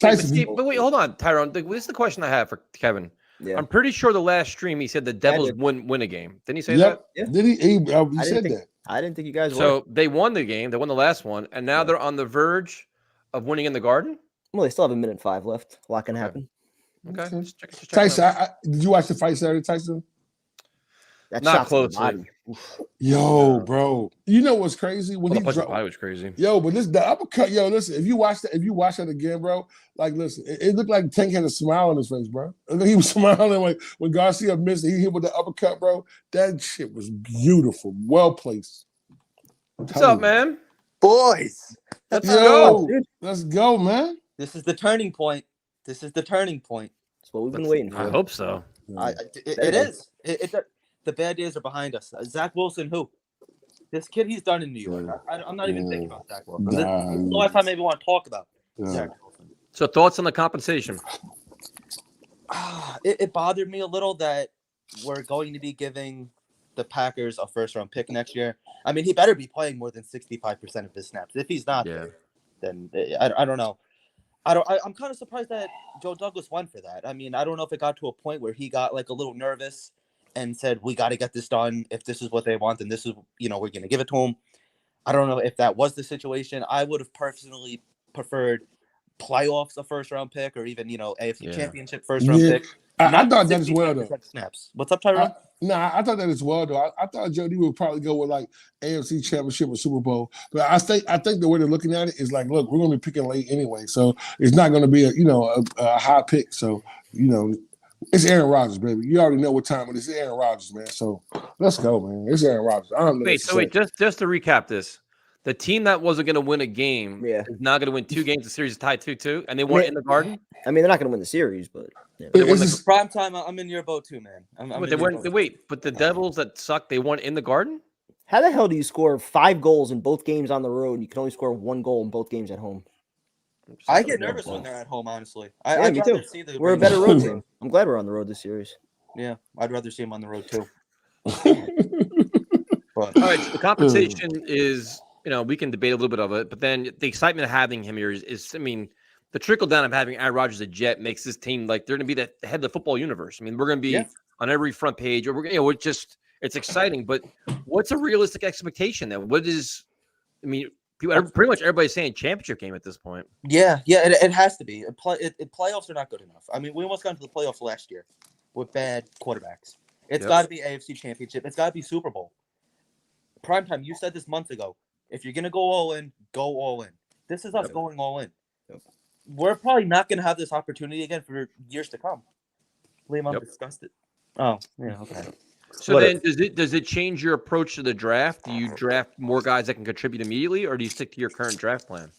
But wait, hold on, Tyrone. This is the question I have for Kevin. Yeah. I'm pretty sure the last stream he said the Devils wouldn't win a game. Didn't he say that? Yeah. Did he? He said that. I didn't think you guys were. So they won the game. They won the last one, and now they're on the verge of winning in the Garden. Well, they still have a minute 5 left. A lot can happen. Okay. Just check Tyson, did you watch the fight Saturday, Tyson? That's not closely. Yo, bro. You know what's crazy? When he dropped, I was crazy. Yo, but the uppercut, yo, listen, if you watch that again, bro, like listen, it looked like Tank had a smile on his face, bro. He was smiling when Garcia missed it. He hit with the uppercut, bro. That shit was beautiful. Well placed. What's up, man? Boys. Let's go. Let's go, man. This is the turning point. That's what we've been waiting for. I hope so. It is. The bad days are behind us. Zach Wilson, who? This kid, he's done in New York. I'm not even thinking about Zach Wilson. This is the last time I maybe want to talk about Zach Wilson. So thoughts on the compensation? It bothered me a little that we're going to be giving the Packers a first-round pick next year. I mean, he better be playing more than 65% of his snaps. If he's not, then I don't know. I'm kind of surprised that Joe Douglas went for that. I mean, I don't know if it got to a point where he got like a little nervous and said, we got to get this done. If this is what they want, then this is, we're going to give it to them. I don't know if that was the situation. I would have personally preferred playoffs, a first-round pick, or even, AFC Championship first-round pick. I thought that as well, though. Snaps. What's up, Tyrone? I thought that as well, though. I thought Jody would probably go with like AFC Championship or Super Bowl. But I think the way they're looking at it is like, look, we're going to be picking late anyway, so it's not going to be a high pick. So it's Aaron Rodgers, baby. You already know what time it is. It's Aaron Rodgers, man. So let's go, man. It's Aaron Rodgers. Wait, just to recap this. The team that wasn't going to win a game is not going to win 2 games. The series is tied 2-2, and they won in the Garden. I mean, they're not going to win the series, but prime time. I'm in your boat too, man. But the Devils that suck, they won in the Garden. How the hell do you score 5 goals in both games on the road, and you can only score 1 goal in both games at home? I get nervous when they're at home, honestly. Me too. We're a better road team. I'm glad we're on the road this series. Yeah, I'd rather see them on the road too. All right, so the compensation is, we can debate a little bit of it, but then the excitement of having him here is I mean, the trickle down of having Aaron Rodgers a Jet makes this team like they're going to be the head of the football universe. I mean, we're going to be on every front page, or we're it's exciting. But what's a realistic expectation then? What is? I mean, pretty much everybody's saying championship game at this point. Yeah, it has to be. Playoffs are not good enough. I mean, we almost got into the playoffs last year with bad quarterbacks. It's got to be AFC Championship. It's got to be Super Bowl. Primetime, you said this months ago. If you're going to go all in, go all in. This is us going all in. We're probably not going to have this opportunity again for years to come. Liam, I'm disgusted. Oh, yeah, okay. So then does it change your approach to the draft? Do you draft more guys that can contribute immediately, or do you stick to your current draft plan?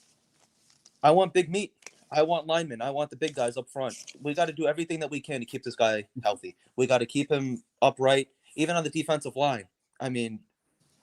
I want big meat. I want linemen. I want the big guys up front. We got to do everything that we can to keep this guy healthy. We got to keep him upright, even on the defensive line. I mean,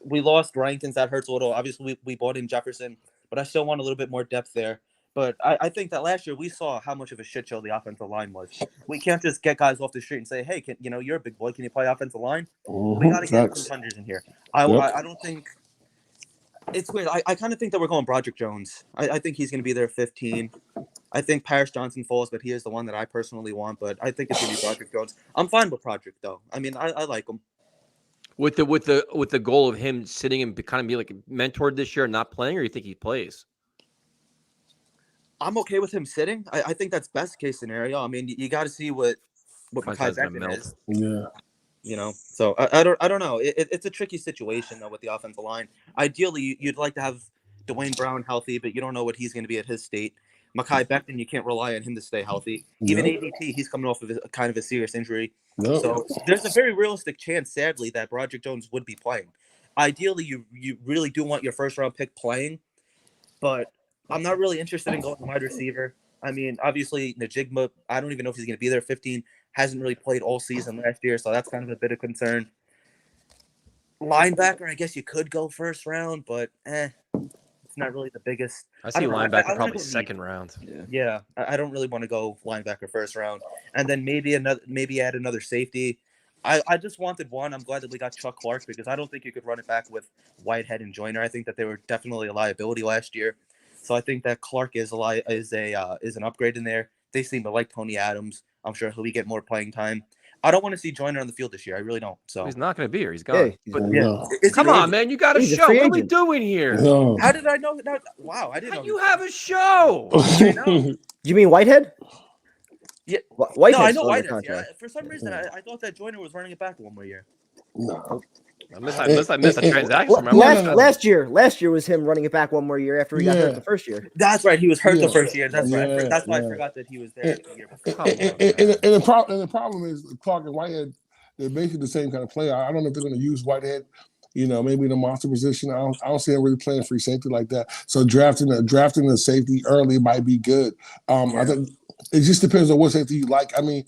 we lost Rankins. That hurts a little. Obviously, we bought in Jefferson, but I still want a little bit more depth there. But I think that last year we saw how much of a shit show the offensive line was. We can't just get guys off the street and say, hey, you're a big boy. Can you play offensive line? We got to get some punchers in here. I don't think – it's weird. I kind of think that we're going Broderick Jones. I think he's going to be there 15. I think Paris Johnson falls, but he is the one that I personally want. But I think it's going to be Broderick Jones. I'm fine with Broderick, though. I mean, I like him. With the goal of him sitting and kind of be like mentored this year and not playing, or you think he plays? I'm okay with him sitting. I think that's best case scenario. I mean, you got to see what Mekhi Becton is. Yeah. You know, so I don't know. It's a tricky situation though with the offensive line. Ideally, you'd like to have Dwayne Brown healthy, but you don't know what he's going to be at his state. Mekhi Becton, you can't rely on him to stay healthy. Even ADT, he's coming off of a kind of a serious injury. So there's a very realistic chance, sadly, that Broderick Jones would be playing. Ideally, you really do want your first round pick playing, but I'm not really interested in going wide receiver. I mean, obviously, Najigma, I don't even know if he's going to be there. 15 hasn't really played all season last year, so that's kind of a bit of concern. Linebacker, I guess you could go first round, but it's not really the biggest. I see linebacker probably second round. Yeah, I don't really want to go linebacker first round, and then maybe add another safety. I just wanted one. I'm glad that we got Chuck Clark because I don't think you could run it back with Whitehead and Joyner. I think that they were definitely a liability last year. So I think that Clark is an upgrade in there. They seem to like Tony Adams. I'm sure he'll get more playing time. I don't want to see Joyner on the field this year. I really don't. So he's not going to be here. He's gone. But, come on, man! You got a show. What are we doing here? No. How did I know that? Wow, I didn't know. You have a show. You mean Whitehead? Yeah, Whitehead. No, I know Whitehead. Yeah. For some reason, I thought that Joyner was running it back one more year. No. I missed a transaction. Last year was him running it back one more year after he got hurt the first year. That's right. He was hurt the first year. That's right. That's why I forgot that he was there the year before. And the problem is Clark and Whitehead, they're basically the same kind of player. I don't know if they're going to use Whitehead, maybe in a monster position. I don't see him really playing free safety like that. So drafting the safety early might be good. I think it just depends on what safety you like. I mean,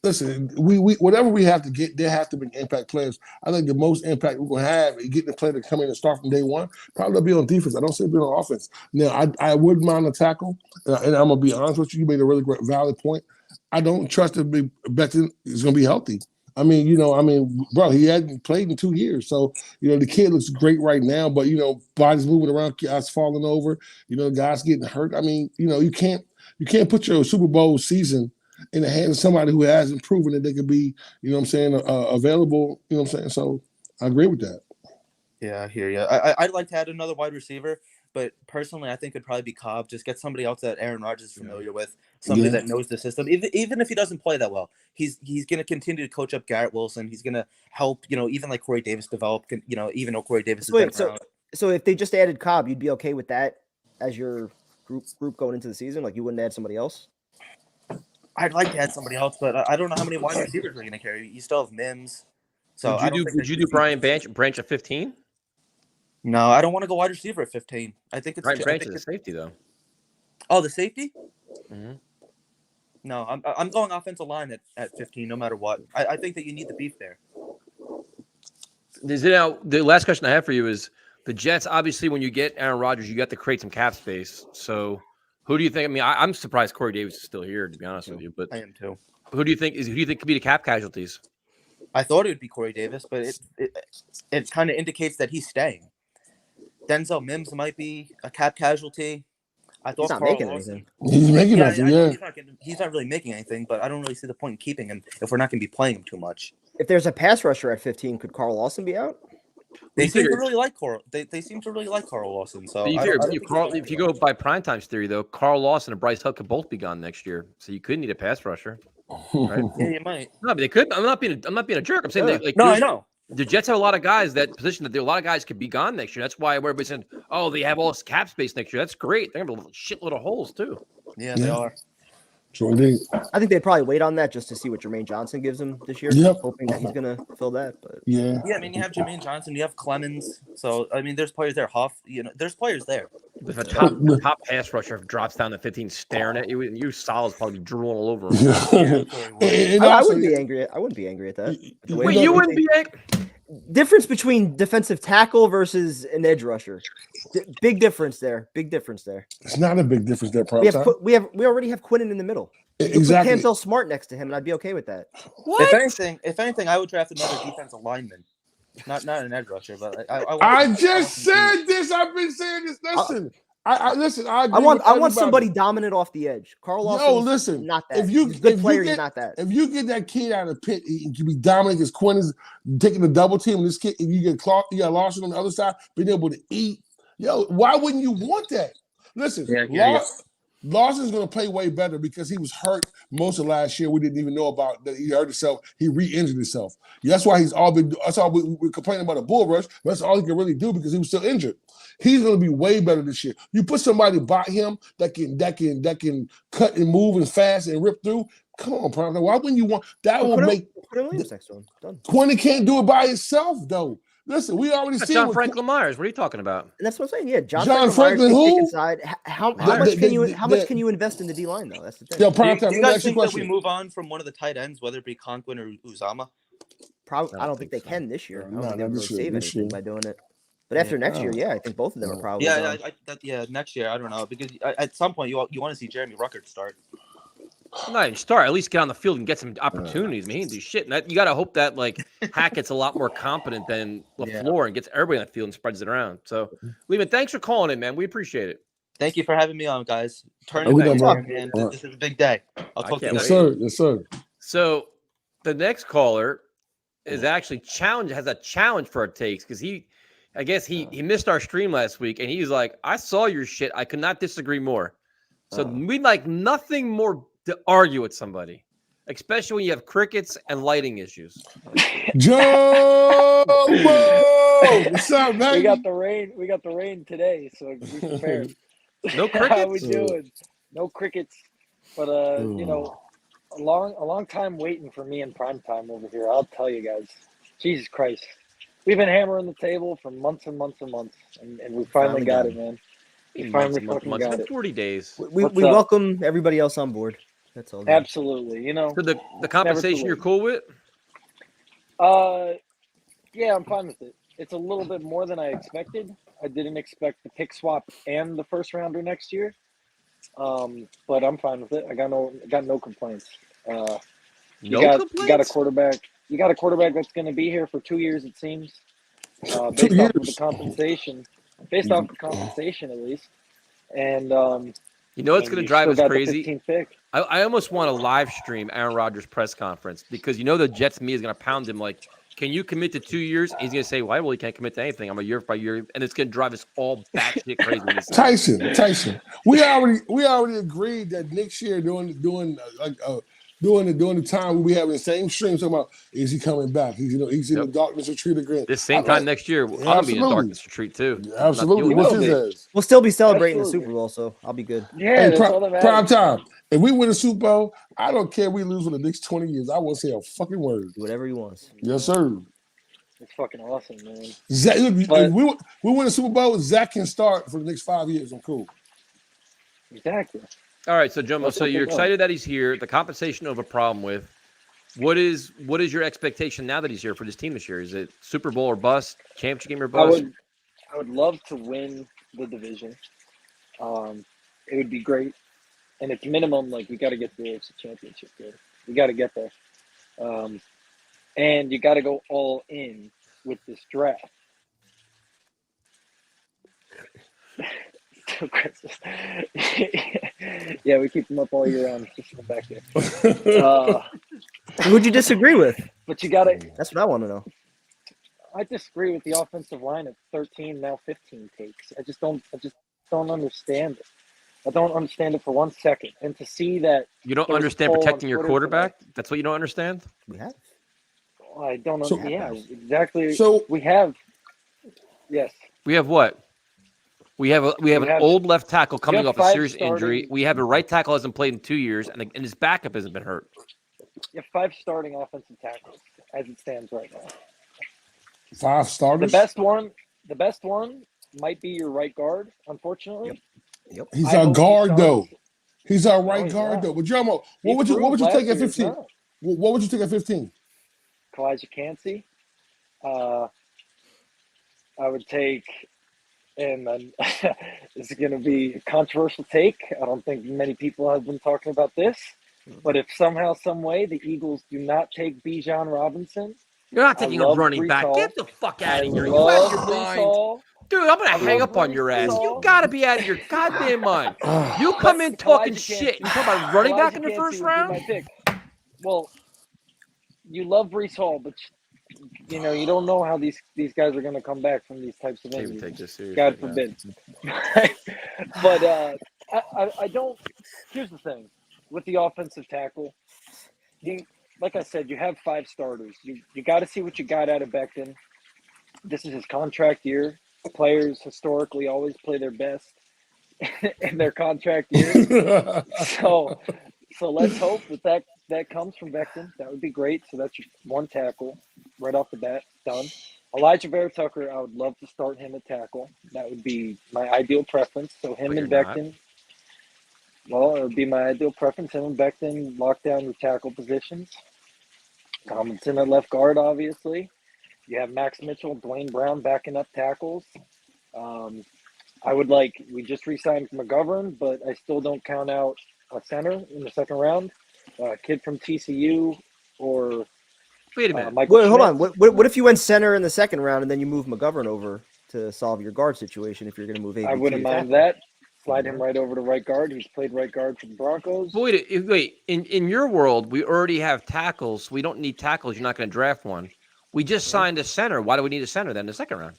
listen, we whatever we have to get, there have to be impact players. I think the most impact we're going to have is getting the player to come in and start from day one. Probably be on defense. I don't see it being on offense. Now, I wouldn't mind a tackle, and I'm going to be honest with you. You made a really great, valid point. I don't trust that Becton is going to be healthy. Bro, he hadn't played in 2 years. So, the kid looks great right now, but, body's moving around, guys falling over, guys getting hurt. I mean, you can't put your Super Bowl season in the hands of somebody who hasn't proven that they could be, available, So I agree with that. Yeah, I hear you. I'd like to add another wide receiver, but personally, I think it'd probably be Cobb. Just get somebody else that Aaron Rodgers is familiar with, somebody that knows the system. Even if he doesn't play that well, he's going to continue to coach up Garrett Wilson. He's going to help, even like Corey Davis develop, even though Corey Davis is So if they just added Cobb, you'd be okay with that as your group going into the season? Like you wouldn't add somebody else? I'd like to add somebody else, but I don't know how many wide receivers are going to carry. You still have Mims. So would you do Brian Branch at 15? No, I don't want to go wide receiver at 15. I think it's Brian Branch is a safety though. Oh, the safety? Mm-hmm. No, I'm going offensive line at 15, no matter what. I think that you need the beef there. The last question I have for you is the Jets. Obviously, when you get Aaron Rodgers, you got to create some cap space. So, who do you think? I mean, I'm surprised Corey Davis is still here, to be honest with you. But I am too. Who do you think could be the cap casualties? I thought it would be Corey Davis, but it kind of indicates that he's staying. Denzel Mims might be a cap casualty. I thought He's not Carl making Lawson. anything. He's making Yeah, nothing. I know Yeah. he's not really making anything, but I don't really see the point in keeping him if we're not going to be playing him too much. If there's a pass rusher at 15, could Carl Lawson be out? They seem to really like Carl. They seem to really like Carl Lawson. So You I figure don't think if you go by Primetime's theory, though, Carl Lawson and Bryce Huff could both be gone next year, so you could need a pass rusher, right? yeah, you might. No, but they could. I'm not being a jerk. I'm saying No, I know. The Jets have a lot of guys that position that a lot of guys could be gone next year. That's why everybody's saying, "Oh, they have all this cap space next year." That's great. They have a shitload of holes too. Yeah, they are. True indeed. I think they'd probably wait on that just to see what Jermaine Johnson gives him this year, hoping that he's going to fill that. But yeah, I mean, you have Jermaine Johnson, you have Clemens, so I mean, there's players there. Huff, there's players there. If a top pass rusher drops down to 15, staring at you, you Sal's probably drooling all over him. I wouldn't be angry. I wouldn't be angry at that. Wait, you wouldn't be angry? Difference between defensive tackle versus an edge rusher. Big difference there. Big difference there. It's not a big difference there. We already have Quinnen in the middle. Exactly. Put Cantel Smart next to him, and I'd be okay with that. What? If anything, I would draft another defensive lineman, not an edge rusher. But I just said this. I've been saying this. Listen, listen. I want somebody dominant off the edge. Carl Lawson. Yo, listen. Not that. He's a good player. He's not that. If you get that kid out of the pit, he can be dominant because Quinn is taking the double team. And this kid, if you got Lawson on the other side, being able to eat. Yo, why wouldn't you want that? Listen, Lawson's going to play way better because he was hurt most of last year. We didn't even know about that. He hurt himself. He re-injured himself. That's why that's all we're complaining about a bull rush. But that's all he can really do because he was still injured. He's going to be way better this year. You put somebody by him that can cut and move and fast and rip through. Come on, Prime. Why wouldn't you want that? Put Williams next to him. Done. Quinn can't do it by himself though. Listen, we already see John Franklin Myers. What are you talking about? And that's what I'm saying. Yeah, John Franklin. Who? Inside. How much can you invest in the D line though? That's the thing. Yo, do you guys think that we move on from one of the tight ends, whether it be Conklin or Uzama? Probably. I don't think they can this year. I don't think they're going to save anything by doing it. But after next year, yeah, I think both of them are probably. Yeah, next year I don't know because at some point you want to see Jeremy Ruckert start. Not even start. At least get on the field and get some opportunities. I mean, he can do shit. And you got to hope that Hackett's a lot more competent than LaFleur and gets everybody on the field and spreads it around. So, Lehman, thanks for calling in, man. We appreciate it. Thank you for having me on, guys. Turn it back, man. This is a big day. I'll talk to you later. Yes, sir. So, the next caller is actually has a challenge for our takes because I guess he missed our stream last week and he's like, I saw your shit. I could not disagree more. So we'd like nothing more to argue with somebody, especially when you have crickets and lighting issues. Joe, what's up, man? We got the rain today, so be prepared. No crickets. How we doing? No crickets, but a long time waiting for me in prime time over here. I'll tell you guys. Jesus Christ, we've been hammering the table for months and months and months, and we finally got it, man. We finally fucking got it. 40 days. We welcome everybody else on board. That's all. Absolutely, So the compensation you're cool with? Yeah, I'm fine with it. It's a little bit more than I expected. I didn't expect the pick swap and the first rounder next year, but I'm fine with it. I got no complaints. You got a quarterback. You got a quarterback that's going to be here for 2 years, it seems, based off of the compensation. Based off the compensation, at least, and it's going to drive us crazy. I almost want to live stream Aaron Rodgers' press conference because the Jets me is going to pound him like, can you commit to 2 years? And he's going to say, why? Well, he can't commit to anything. I'm a year by year, and it's going to drive us all batshit crazy. Tyson, we already agreed that next year during the time we have the same stream talking about is he coming back? He's in the darkness retreat again. This same time next year, I'm gonna be in the darkness retreat too. Yeah, absolutely. We'll still be celebrating the Super Bowl, so I'll be good. Yeah, prime time. If we win the Super Bowl, I don't care if we lose for the next 20 years. I won't say a fucking word. Do whatever he wants. Yes, sir. It's fucking awesome, man. Zach, if we win the Super Bowl, Zach can start for the next 5 years. I'm cool. Exactly. All right, so Jumbo, so you're excited that he's here. The compensation of a problem with. What is your expectation now that he's here for this team this year? Is it Super Bowl or bust, championship game or bust? I would love to win the division. It would be great, and it's minimum we got to get the AFC Championship game. We got to get there, and you got to go all in with this draft. Two Christmas. Yeah, we keep them up all year round. Just come back there. Who'd you disagree with? But you got to. That's what I want to know. I disagree with the offensive line at 13, now 15 takes. I just don't understand it. I don't understand it for 1 second. And to see that you don't understand protecting your quarterback. That's what you don't understand. We have. I don't So- know. Yeah, exactly. So- we have. Yes. We have what? We have an old left tackle coming off a 5 serious injury. starting- We have a right tackle hasn't played in 2 years, and his backup hasn't been hurt. You have 5 starting offensive tackles as it stands right now. 5 starters. The best one might be your right guard, unfortunately. Yep. He's I our hope he guard starts. though. He's our No, right he's guard not. though. But Jomo, He what would you proved take at last year he's 15? not. What would you take at 15? Kalijah Cansey. I would take, and this is going to be a controversial take. I don't think many people have been talking about this. But if somehow, some way, the Eagles do not take Bijan Robinson, You're not taking a love running Breece back. Hall. Get the fuck out I of here. You love out of your Breece mind. Hall. Dude, I'm going to I hang love up on your Breece ass. Hall. You got to be out of your goddamn mind. You come in talking shit. You talk about running back in the Kalijah first Cansey would be round? my pick. Well, you love Breece Hall, but you don't know how these guys are going to come back from these types of Can't even injuries. take this serious God right now. forbid. But I don't. Here's the thing with the offensive tackle. Like I said, you have 5 starters. You got to see what you got out of Becton. This is his contract year. Players historically always play their best in their contract year. So let's hope that comes from Becton. That would be great. So that's your 1 tackle right off the bat. Done. Elijah Vera-Tucker, I would love to start him at tackle. That would be my ideal preference. So him But and you're Becton. Well, it would be my ideal preference. Him and Becton lock down the tackle positions. Tomlinson at left guard, obviously. You have Max Mitchell, Dwayne Brown backing up tackles. We just re-signed McGovern, but I still don't count out a center in the second round. A kid from TCU or Wait a minute. Michael Wait, hold Schmidt. on. What if you went center in the second round and then you move McGovern over to solve your guard situation if you're going to move AVT? I wouldn't to mind tackle? that. Slide him right over to right guard. He's played right guard for the Broncos. But wait. In your world, we already have tackles. We don't need tackles. You're not going to draft one. We just signed a center. Why do we need a center then in the second round?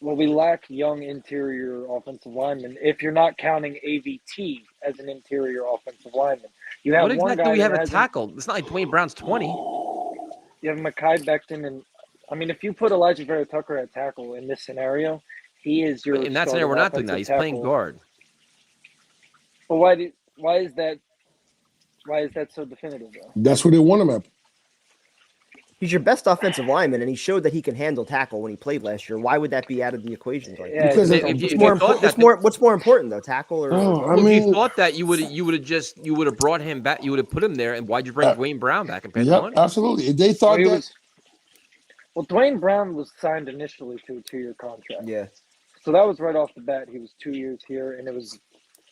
Well, we lack young interior offensive linemen. If you're not counting AVT as an interior offensive lineman, you have What one exactly guy do we have that a hasn't- tackle? It's not like Dwayne Brown's 20. You have Mekhi Becton, and I mean, if you put Elijah Vera-Tucker at tackle in this scenario, he is your. In that scenario, we're not doing that. He's playing guard. But why is that so definitive though? That's where they want him at. He's your best offensive lineman, and he showed that he can handle tackle when he played last year. Why would that be out of the equation? Yeah, Because what's more important though, tackle or? If you thought that, you would have brought him back. You would have put him there, and why'd you bring Dwayne Brown back and pay the money? Absolutely. If they thought Well, Dwayne Brown was signed initially to a 2-year contract. Yeah. So that was right off the bat. He was 2 years here, and it was,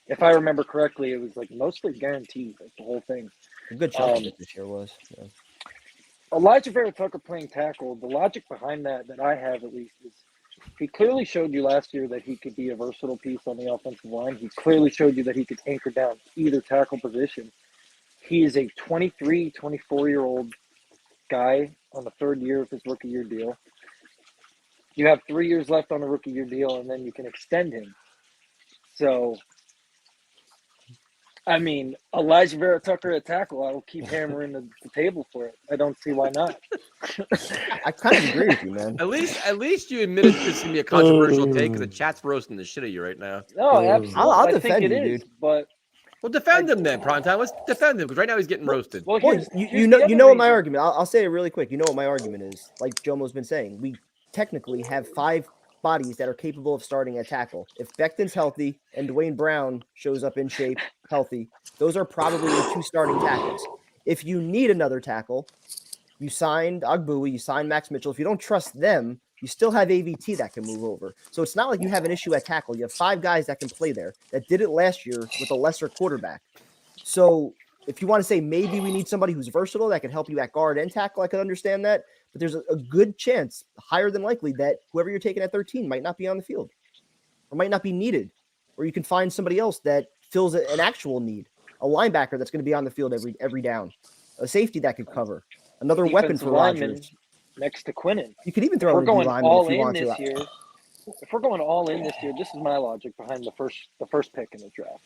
if I remember correctly, it was like mostly guaranteed, like the whole thing. A good chunk of it this year was. Yeah. Elijah Vera-Tucker playing tackle, the logic behind that I have at least is he clearly showed you last year that he could be a versatile piece on the offensive line. He clearly showed you that he could anchor down either tackle position. He is a 23, 24-year-old guy on the 3rd year of his rookie year deal. You have 3 years left on a rookie year deal, and then you can extend him. So, I mean, Elijah Vera-Tucker at tackle, I will keep hammering the table for it. I don't see why not. I kind of agree with you, man. At least you admitted this is gonna be a controversial take because the chat's roasting the shit of you right now. No, absolutely. I'll I defend think it you, is, dude. but Well, defend him then, Primetime. Let's defend him because right now he's getting roasted. well, Well, here's you the other know what my reason. argument. I'll say it really quick. You know what my argument is. Like Jomo's been saying, we technically have 5 bodies that are capable of starting at tackle. If Becton's healthy and Dwayne Brown shows up in shape, healthy, those are probably the 2 starting tackles. If you need another tackle, you signed Agbui, you signed Max Mitchell. If you don't trust them, you still have AVT that can move over. So it's not like you have an issue at tackle. You have 5 guys that can play there that did it last year with a lesser quarterback. So if you want to say maybe we need somebody who's versatile that can help you at guard and tackle, I could understand that. But there's a good chance, higher than likely, that whoever you're taking at 13 might not be on the field or might not be needed. or you can find somebody else that fills an actual need. A linebacker that's going to be on the field every down, a safety that could cover, another weapon for Rodgers next to Quinnen. You could even throw we're in going lineman all if you in want this to. year. If we're going all in this year, this is my logic behind the first pick in the draft.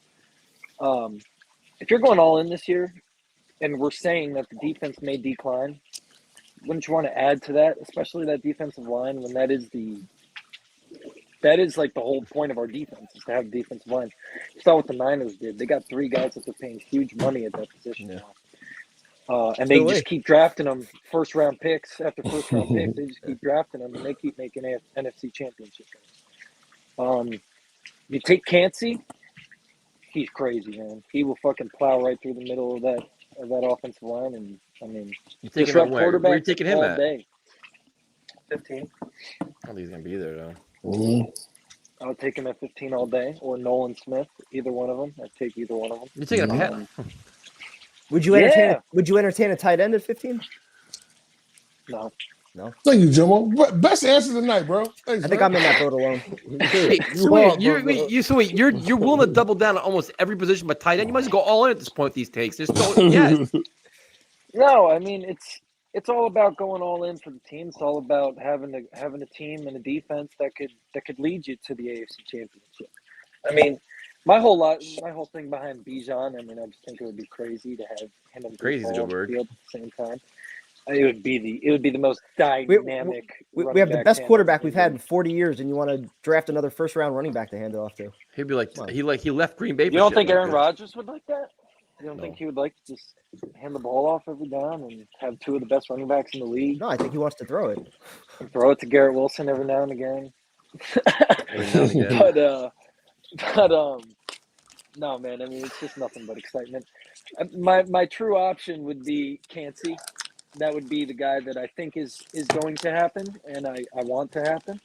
If you're going all in this year, and we're saying that the defense may decline, wouldn't you want to add to that, especially that defensive line, when that is like the whole point of our defense is to have a defensive line. You saw what the Niners did. They got 3 guys that they're paying huge money at that position now. And they just keep drafting them first round picks after first round pick. They just keep drafting them and they keep making NFC championship games. You take Cansey, he's crazy, man. He will fucking plow right through the middle of that offensive line, and I mean, you taking him where are you taking him at? Day. 15. I don't think he's gonna be there though. Mm-hmm. I would take him at 15 all day, or Nolan Smith, either one of them. I'd take either one of them. You're taking him at. Would you entertain a tight end at 15? No. Thank you, Jimbo. Best answer tonight, bro. Thanks, I think I'm in that boat alone. You're willing to double down on almost every position but tight end. You might as well go all in at this point with these takes. No, I mean it's all about going all in for the team. It's all about having a team and a defense that could lead you to the AFC Championship. I mean, my whole thing behind Bijan, I mean, I just think it would be crazy to have him and crazy is a good word at the same time. It would be the most dynamic. We have the best quarterback we've had in 40 years, and you want to draft another first-round running back to hand it off to. He'd be like he left Green Bay. You don't think Aaron Rodgers would like that? You don't think he would like to just hand the ball off every down and have 2 of the best running backs in the league? No, I think he wants to throw it. And throw it to Garrett Wilson every now and again. No, man. I mean, it's just nothing but excitement. My true option would be Cansey. That would be the guy that I think is going to happen, and I want to happen.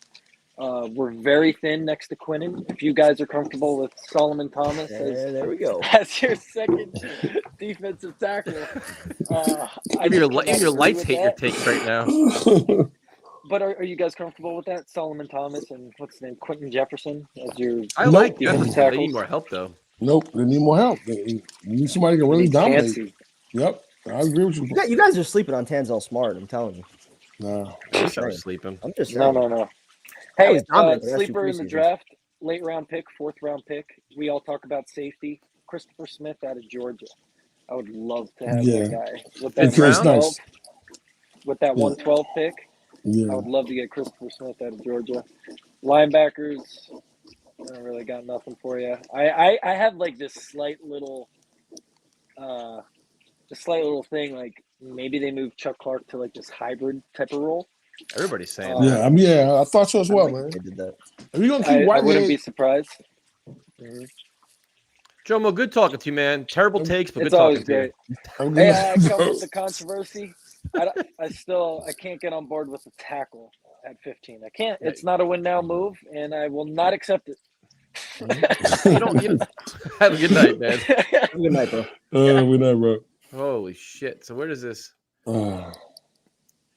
We're very thin next to Quinnen. If you guys are comfortable with Solomon Thomas there we go. as your second defensive tackle, your lights hate your takes right now. But are you guys comfortable with that? Solomon Thomas and what's his name, Quentin Jefferson as your like defensive They tackles? need more help though. Nope, they need more help. They need somebody to really dominate. Yep, I agree with you. You guys are sleeping on Tanzel Smart. I'm telling you. No, I'm sleeping. I'm just no. Hey, sleeper in the draft, late round pick, 4th round pick. We all talk about safety. Christopher Smith out of Georgia. I would love to have that guy with that 112. With that 112 pick. Yeah. I would love to get Christopher Smith out of Georgia. Linebackers, I don't really got nothing for you. I have like this slight little thing, like maybe they move Chuck Clark to like this hybrid type of role. Everybody's saying that. I thought so as well, man. They did that. If you're gonna keep I wouldn't be surprised. Mm-hmm. Jomo, good talking to you, man. Terrible takes, but it's good always talking great. to you. Hey, I come with the controversy. I can't get on board with the tackle at 15. I can't. It's not a win now move, and I will not accept it. you don't have a good night, man. Good night, bro. Good night, bro. Holy shit! So where does this?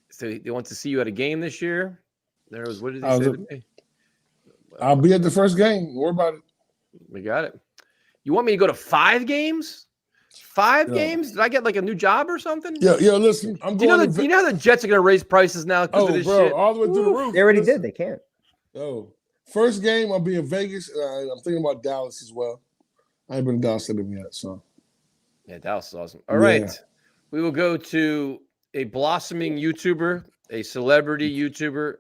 So they want to see you at a game this year. What did he say to me? I'll be at the first game. Don't worry about it. We got it. You want me to go to 5 games? 5 games? Did I get like a new job or something? Yeah. Listen, I'm going. You know how the Jets are going to raise prices now because of this shit? All the way through the roof. They already did. They can't. First game, I'll be in Vegas. I'm thinking about Dallas as well. I ain't been in Dallas yet, so. Yeah, Dallas is awesome. All right. We will go to a blossoming YouTuber, a celebrity YouTuber,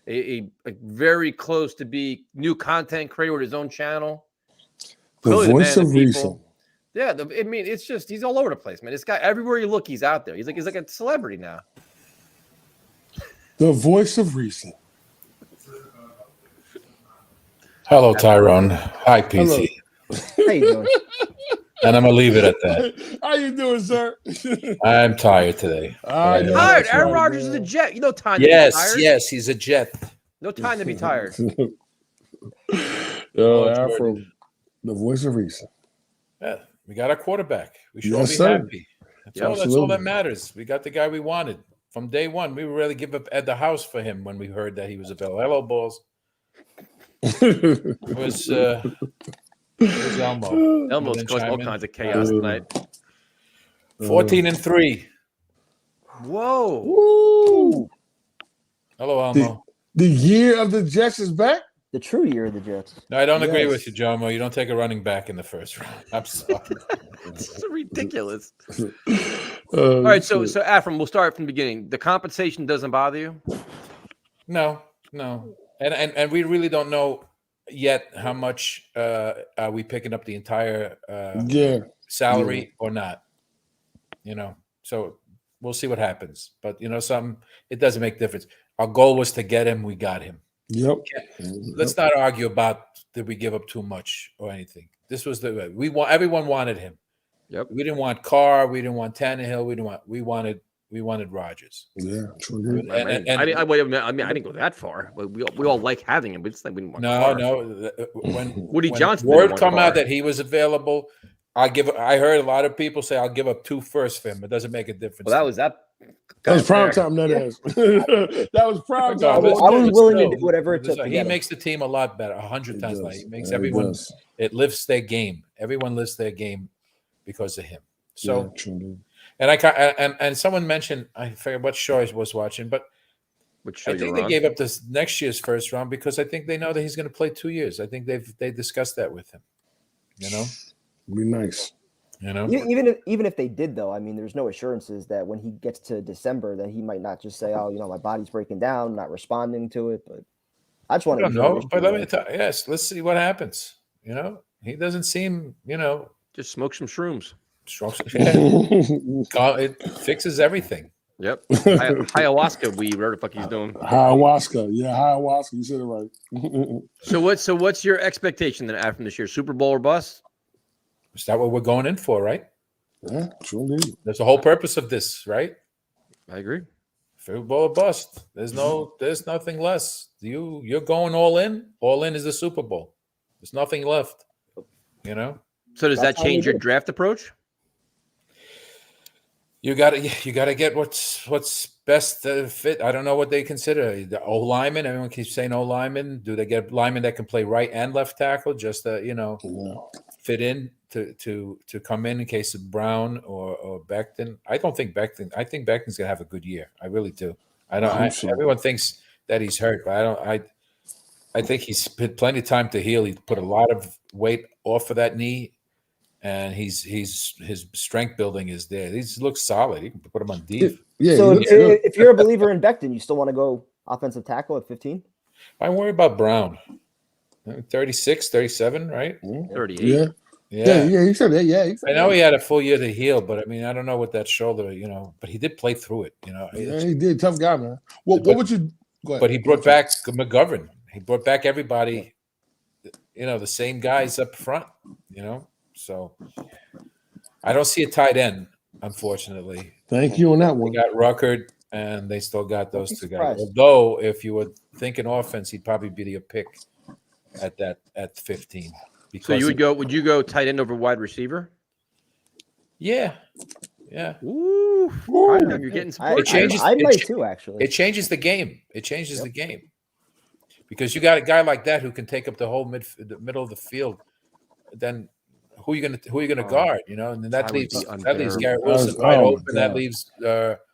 a very close to be new content creator with his own channel. The voice of reason. Yeah, I mean, it's just he's all over the place, man. This guy, everywhere you look, he's out there. He's like a celebrity now. The voice of reason. Hello, Tyrone. Hi, PC. How you doing? And I'm gonna leave it at that. How you doing, sir? I'm tired today. Tired. Aaron Rodgers is a Jet. You know time to be tired. Yes, he's a Jet. No time to be tired. Afro, the voice of reason. Yeah, we got a quarterback. We should all be sir. happy. That's all that matters. We got the guy we wanted from day one. We really give up at the house for him when we heard that he was available. Hello, balls. It was Where's Elmo? Elmo's Didn't causing all chime in? kinds of chaos tonight. 14-3. Whoa. Woo! Hello, Elmo. The year of the Jets is back. The true year of the Jets. No, I don't agree with you, Jomo. You don't take a running back in the first round. I'm sorry. This is ridiculous. All right, so Afram, we'll start from the beginning. The compensation doesn't bother you? No. And we really don't know yet how much are we picking up the entire salary or not. So we'll see what happens. But it doesn't make difference. Our goal was to get him. We got him. Yep. Let's not argue about did we give up too much or anything. This was everyone wanted him. Yep. We didn't want Carr. We didn't want Tannehill. We wanted Rodgers. Yeah, true. I didn't go that far. We all like having him. We just think we didn't want Carr. No. When Woody Johnson word come out that he was available, I heard a lot of people say I'll give up 2 firsts for him. It doesn't make a difference. Well, that was prime time. That was prime time. I was willing to do whatever it took. He makes the team a lot better, 100 times better. He makes everyone. It lifts their game. Everyone lifts their game because of him. So, and someone mentioned, I forget what show I was watching, but I think they gave up this next year's first round because I think they know that he's going to play 2 years. I think they discussed that with him. Be nice. Even if they did, though, I mean, there's no assurances that when he gets to December, that he might not just say, "Oh, my body's breaking down, not responding to it." But I just want to know. But let me tell yes, let's see what happens. He doesn't seem, just smoke some shrooms. It fixes everything. Yep. Ayahuasca weed, whatever the fuck he's doing. Ayahuasca. Yeah, ayahuasca. You said it right. So what's your expectation then after this year? Super Bowl or bust? Is that what we're going in for, right? Yeah, sure indeed. That's the whole purpose of this, right? I agree. Super Bowl or bust. There's nothing less. You're going all in. All in is the Super Bowl. There's nothing left. So does that change your draft approach? You gotta get what's best fit. I don't know what they consider the O lineman. Everyone keeps saying O lineman. Do they get linemen that can play right and left tackle just to fit in to come in case of Brown or Becton? I don't think Becton. I think Becton's gonna have a good year. I really do. Everyone thinks that he's hurt, but I don't. I think he's had plenty of time to heal. He put a lot of weight off of that knee. And his strength building is there. He looks solid. You can put him on deep. Yeah. So if you're a believer in Becton, you still want to go offensive tackle at 15? I worry about Brown. 36, 37, right? 38. Yeah. He said that. Yeah. I know he had a full year to heal, but I mean, I don't know what that shoulder, but he did play through it. Yeah, he did. Tough guy, man. What would you? Go ahead. But he brought back McGovern. He brought back everybody. The same guys up front. So I don't see a tight end, unfortunately. Thank you on that one. They got Ruckert, and they still got those 2 guys. Although, if you were thinking offense, he'd probably be your pick at 15. So would you go tight end over wide receiver? Yeah. Ooh. You're getting support. It changes. I might too, actually. It changes the game. The game because you got a guy like that who can take up the whole the middle of the field. Then who are you gonna guard? And then that leaves Garrett Wilson wide open. God. That leaves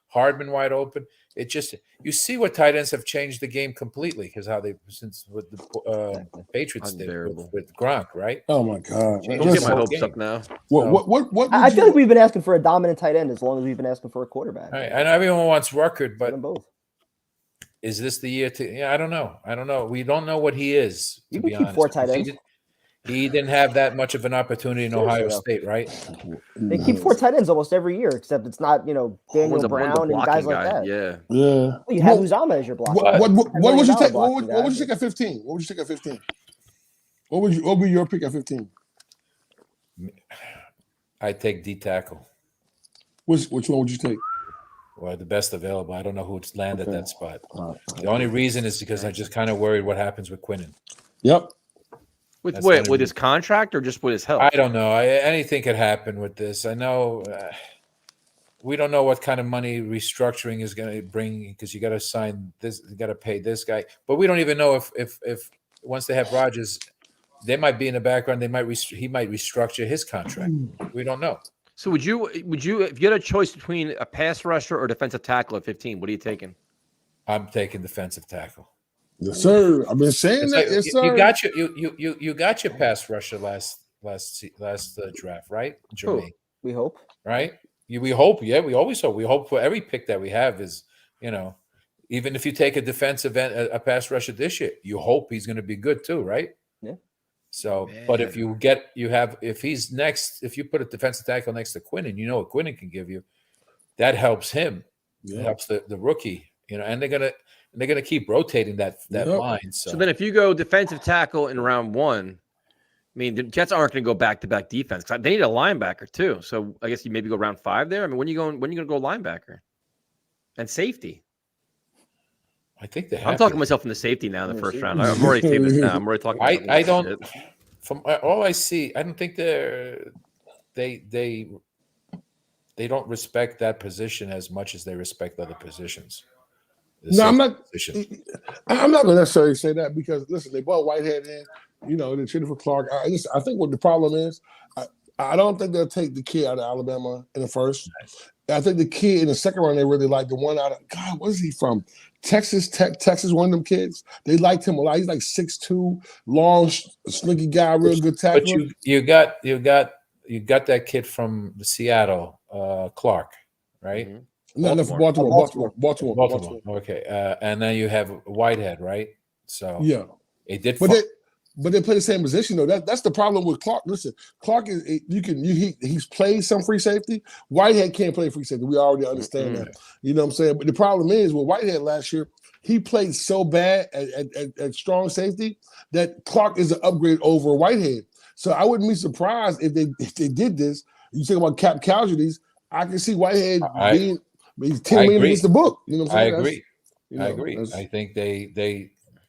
Hardman wide open. It just you see what tight ends have changed the game completely because how they since with the Patriots did with Gronk, right? Oh my God! Don't get my hopes up now. What? I feel like we've been asking for a dominant tight end as long as we've been asking for a quarterback. Right. I know everyone wants Ruckert, but both. Is this the year to? Yeah, I don't know. We don't know what he is. You can keep 4 tight ends. He didn't have that much of an opportunity in Ohio State, right? They keep 4 tight ends almost every year, except it's not, Daniel Brown and guys like that. Yeah. Well, you have Uzama as your blocker. What would you take? What would you take at 15? What would you take at 15? What would be your pick at 15? I'd take D tackle. Which one would you take? Well, the best available. I don't know who'd land at that spot. The only reason is because I just kind of worried what happens with Quinnen. Yep. With his contract or just with his health? I don't know. Anything could happen with this. I know we don't know what kind of money restructuring is going to bring because you got to sign this, you got to pay this guy. But we don't even know if once they have Rodgers, they might be in the background. He might restructure his contract. We don't know. So would you if you had a choice between a pass rusher or defensive tackle at 15, what are you taking? I'm taking defensive tackle. Yes, sir. I've been saying that. Yes, sir. You got your pass rusher last draft, right, Jermaine? We hope. Right? We hope. Yeah, we always hope. We hope for every pick that we have is, even if you take a defensive end, a pass rusher this year, you hope he's going to be good too, right? Yeah. So, Man. but if he's next, if you put a defensive tackle next to Quinn, and you know what Quinn can give you, that helps him. Yeah. It helps the rookie, and they're gonna keep rotating that line. So then, if you go defensive tackle in round 1, I mean, the Jets aren't going to go back-to-back defense because they need a linebacker too. So I guess you maybe go round 5 there. I mean, when are you going to go linebacker and safety? I think I'm talking myself in the safety now in the first round. I'm already saying this now. I'm already talking. I don't. From all I see, I don't think they don't respect that position as much as they respect other positions. No, I'm not going to necessarily say that because listen, they brought Whitehead in. They traded for Clark. I think what the problem is, I don't think they'll take the kid out of Alabama in the first. I think the kid in the second round they really like the one out of God. What is he from? Texas Tech. Texas, one of them kids. They liked him a lot. He's like 6'2", long, slinky guy, real good tackler. But you got that kid from Seattle, Clark, right? Mm-hmm. No, from Baltimore. Okay, and then you have Whitehead, right? So yeah, it did. But they play the same position though. That's the problem with Clark. Listen, Clark is he's played some free safety. Whitehead can't play free safety. We already understand that. You know what I'm saying? But the problem is with Whitehead last year, he played so bad at strong safety that Clark is an upgrade over Whitehead. So I wouldn't be surprised if they did this. You talk about cap casualties. I can see Whitehead being 10 million against the book. You know what I'm saying? I agree. I think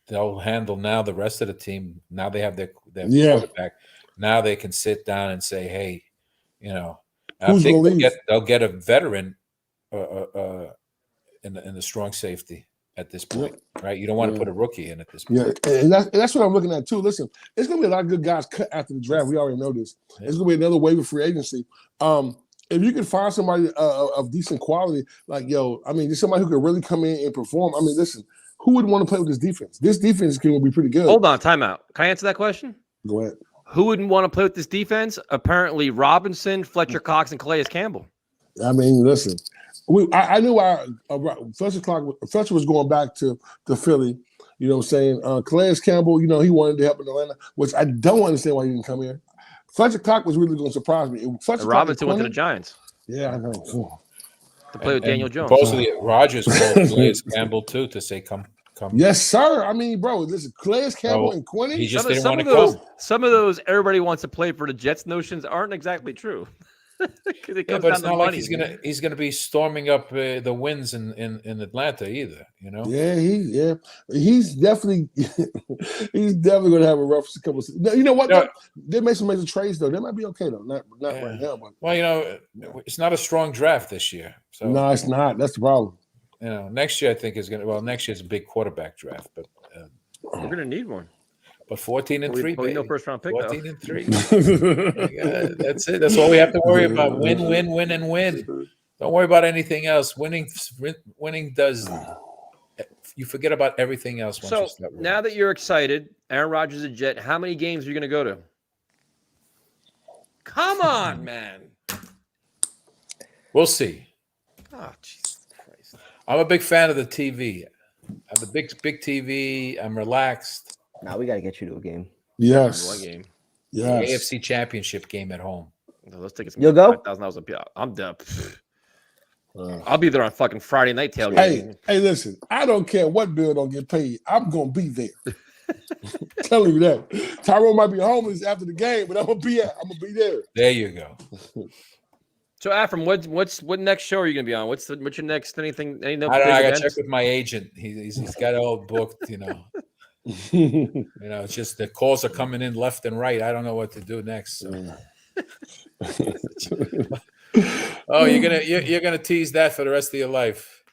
they'll handle now the rest of the team. Now they have their quarterback. Now they can sit down and say, hey, I think they'll get a veteran in the strong safety at this point, right? You don't want to put a rookie in at this point. Yeah, and that's what I'm looking at too. Listen, it's going to be a lot of good guys cut after the draft. We already know this. Yeah. It's going to be another wave of free agency. If you can find somebody of decent quality, there's somebody who could really come in and perform. I mean, listen, who would want to play with this defense? This defense can be pretty good. Hold on, timeout. Can I answer that question? Go ahead. Who wouldn't want to play with this defense? Apparently, Robinson, Fletcher Cox, and Calais Campbell. I mean, listen, I knew Fletcher was going back to Philly. You know what I'm saying? Calais Campbell, he wanted to help in Atlanta, which I don't understand why he didn't come here. Fletcher Cox was really going to surprise me. Robinson went to the Giants. Yeah, I know. To play with Daniel Jones. Supposedly, Rodgers called Calais Campbell too to say, "Come." Yes, sir. I mean, bro, listen, Calais Campbell and Quinnen. He just didn't want to go. Some of those everybody wants to play for the Jets notions aren't exactly true. But it's not like he's gonna be storming up the wins in Atlanta either. Yeah, he's definitely gonna have a rough couple of seasons. You know what? They made some major trades though. They might be okay though. Not right now, but it's not a strong draft this year. So no, it's not. That's the problem. Next year I think is gonna. Well, next year's a big quarterback draft, but we're gonna need one. But 14-3, no first round pick. 14-3. That's it. That's all we have to worry about. Win, and win. Don't worry about anything else. Winning does. You forget about everything else. So now that you're excited, Aaron Rodgers is a Jet. How many games are you going to go to? Come on, man. We'll see. Oh, Jesus Christ! I'm a big fan of the TV. I have a big TV. I'm relaxed. Now we got to get you to a game. Yes. One game. Yes. AFC Championship game at home. Let's take it. You'll go? $5,000. I'm done. I'll be there on fucking Friday night tailgate. Hey, listen. I don't care what bill don't get paid. I'm gonna be there. Telling you that. Tyrone might be homeless after the game, but I'm gonna be there. There you go. So, Afram, what next show are you gonna be on? What's your next anything? I don't know. I got to check with my agent. He's got it all booked. It's just the calls are coming in left and right. I don't know what to do next. So. Oh, you're gonna tease that for the rest of your life.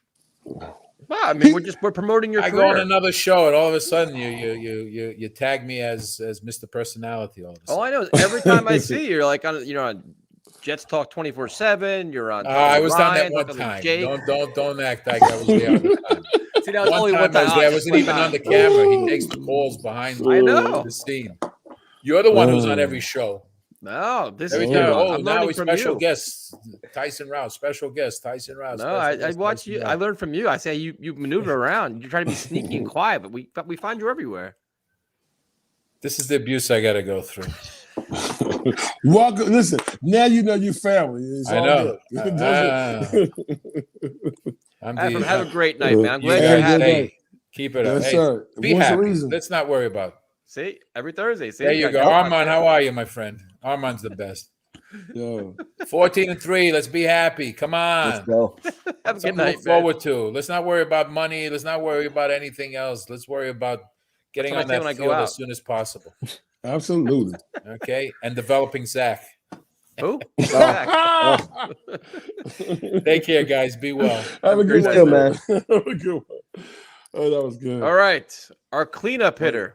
Well, I mean, we're promoting your I career. go on another show, and all of a sudden you tag me as Mr. Personality. All of a sudden. All I know is every time I see you, you're like on Jets Talk 24/7. You're on. I was Ryan, on that one talking to time. Jake. Don't act like I was there all the time. See, that was One only time one time. I was there. I wasn't even on the camera. He takes the calls behind I know. the scene. You're the one who's on every show. No, this Every is time. new. Oh, I'm now learning we from special you. guest Tyson Rouse. Special guest Tyson Rouse. No, I watch you. I learned from you. I say you maneuver around. You're trying to be sneaky and quiet, but we find you everywhere. This is the abuse I got to go through. Welcome. Listen, now you know your family. It's I all know. good. Have a great night, man. I'm glad you're happy. Hey, keep it up. Yes, Hey, sir. be What's the happy. reason? Let's not worry about it. See, every Thursday. See, There you go. Armand, how are you, my friend? Armand's the best. Yo. 14-3. Let's be happy. Come on. Let's go. Have a good Something to night, look man. forward to. Let's not worry about money. Let's not worry about anything else. Let's worry about getting That's on what I say that when I go field out. as soon as possible. Absolutely. Okay? And developing Zach. Who? Take care, guys. Be well. Have a good Great one, night, man. Have a good one. Oh, that was good. All right, our cleanup hitter,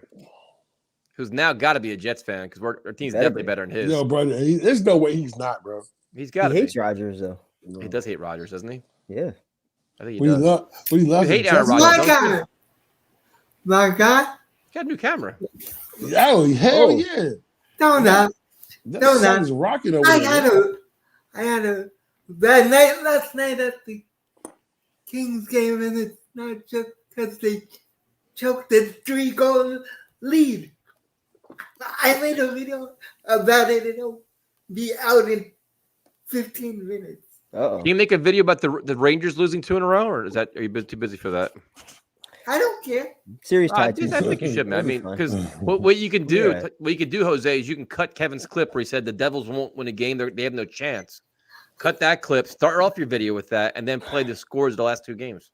who's now got to be a Jets fan because our team's Better definitely be. better than his. Yo, brother, there's no way he's not, bro. He's He got to hates be. Rodgers though. He does hate Rodgers, doesn't he? Yeah. I think he We does. love You hate the Aaron Jets. Rodgers, don't you? My God. He got a new camera. Oh, hell Oh. yeah. Don't know. That No, sun no. is rocking over I there. had a bad night last night at the Kings game, and it's not just because they choked the 3-goal lead. I made a video about it, and it'll be out in 15 minutes. Uh-oh. Can you make a video about the Rangers losing 2 in a row, or are you too busy for that? I don't care. Serious I tie. think you should, man. I That'd be mean, fine. because what you can do, Yeah. Jose, is you can cut Kevin's clip where he said the Devils won't win a game; they have no chance. Cut that clip, start off your video with that, and then play the scores of the last 2 games.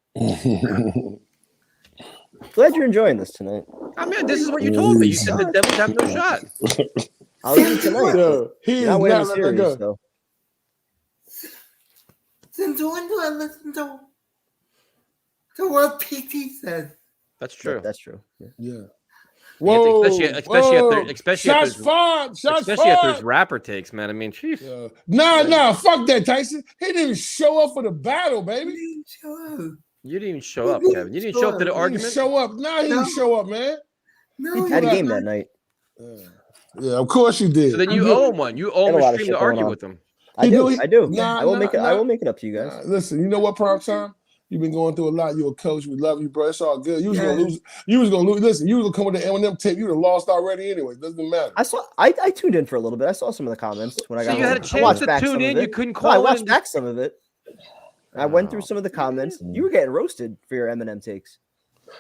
Glad you're enjoying this tonight. I mean, this is what you told me. You said the Devils have no shot. I'll leave it tonight. Yo, he is Not not winning the letting series, go. though. Since when do I listen to what PT says? That's true. That's true. Yeah. Yeah. Whoa, especially if Shots fired. especially if there's rapper takes, man. I mean, chief. Nah, fuck that, Tyson. He didn't even show up for the battle, baby. You didn't even show up, Kevin. You didn't show up to the He didn't argument. show up. Nah, he didn't show up, man. No, Had a game that night. Yeah, of course you did. So then you owe him one. You owe Had him a lot a of stream shit to going argue on. with him. I do. Nah, I will make it. I nah. will make it up to you guys. Listen, you know what, Prime Time? You've been going through a lot. You're a coach. We love you, bro. It's all good. You was gonna lose. You was gonna lose. Listen, you was gonna come with the Eminem tape. You'd have lost already anyway. Doesn't matter. I tuned in for a little bit. I saw some of the comments when I got So you had a home. I chance watched to back tune some in, of you it. couldn't No, call I in watched and- back some of it. I went through some of the comments. You were getting roasted for your Eminem takes.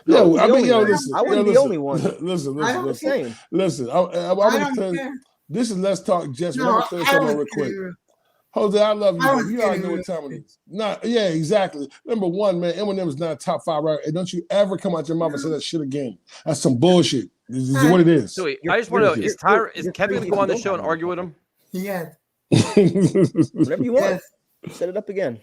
Yo, I mean, yo, listen. I wasn't yo, the only one. Listen. I don't care. Listen. I want to clear. This is Let's Talk Jets. No, Let me clear something real quick. Jose, I love you. I Bro. was You already know kidding. what time it is. Yeah, exactly. Number one, man, Eminem is not top 5 right. And don't you ever come out your mouth and say that shit again. That's some bullshit. This is what it is. So wait, I just want to know: is Kevin going to go on the show and argue with him? Yes. Whatever you want. Set it up again.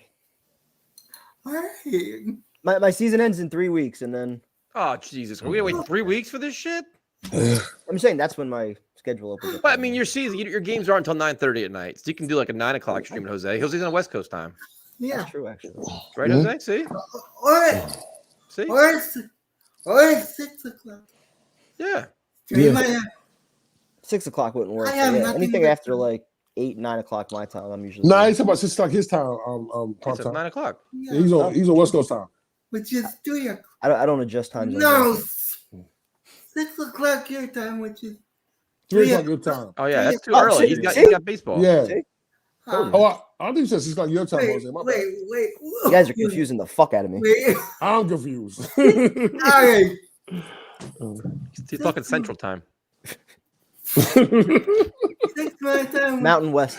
All right. My season ends in 3 weeks, and then Oh Jesus, are we gonna wait 3 weeks for this shit? I'm saying that's when my schedule opens up. But I mean, your season, your games aren't until 9:30 at night, so you can do like a 9 o'clock stream with Jose. Jose's on West Coast time, Yeah. That's true, actually. right, Jose? See, see, Or 6 o'clock. yeah. Yeah. 6 o'clock wouldn't work. I have Yeah, nothing anything but- after like 8, 9 o'clock my time, I'm usually. Nah, he's talking about 6 o'clock his time. Prime It's at time. 9 o'clock. Yeah, he's on West Coast time. Which is 3 o'clock. I don't adjust times. like No. that. 6 o'clock your time, which is 3 o'clock your time. Oh yeah, that's too Oh, early. see? He's got baseball. Yeah. See? Oh, I think you said 6 o'clock your time, Jose. My bad. wait. You guys are confusing the fuck out of me. Wait. I'm confused. All right. He's talking Central Time. 6 my time. Mountain West.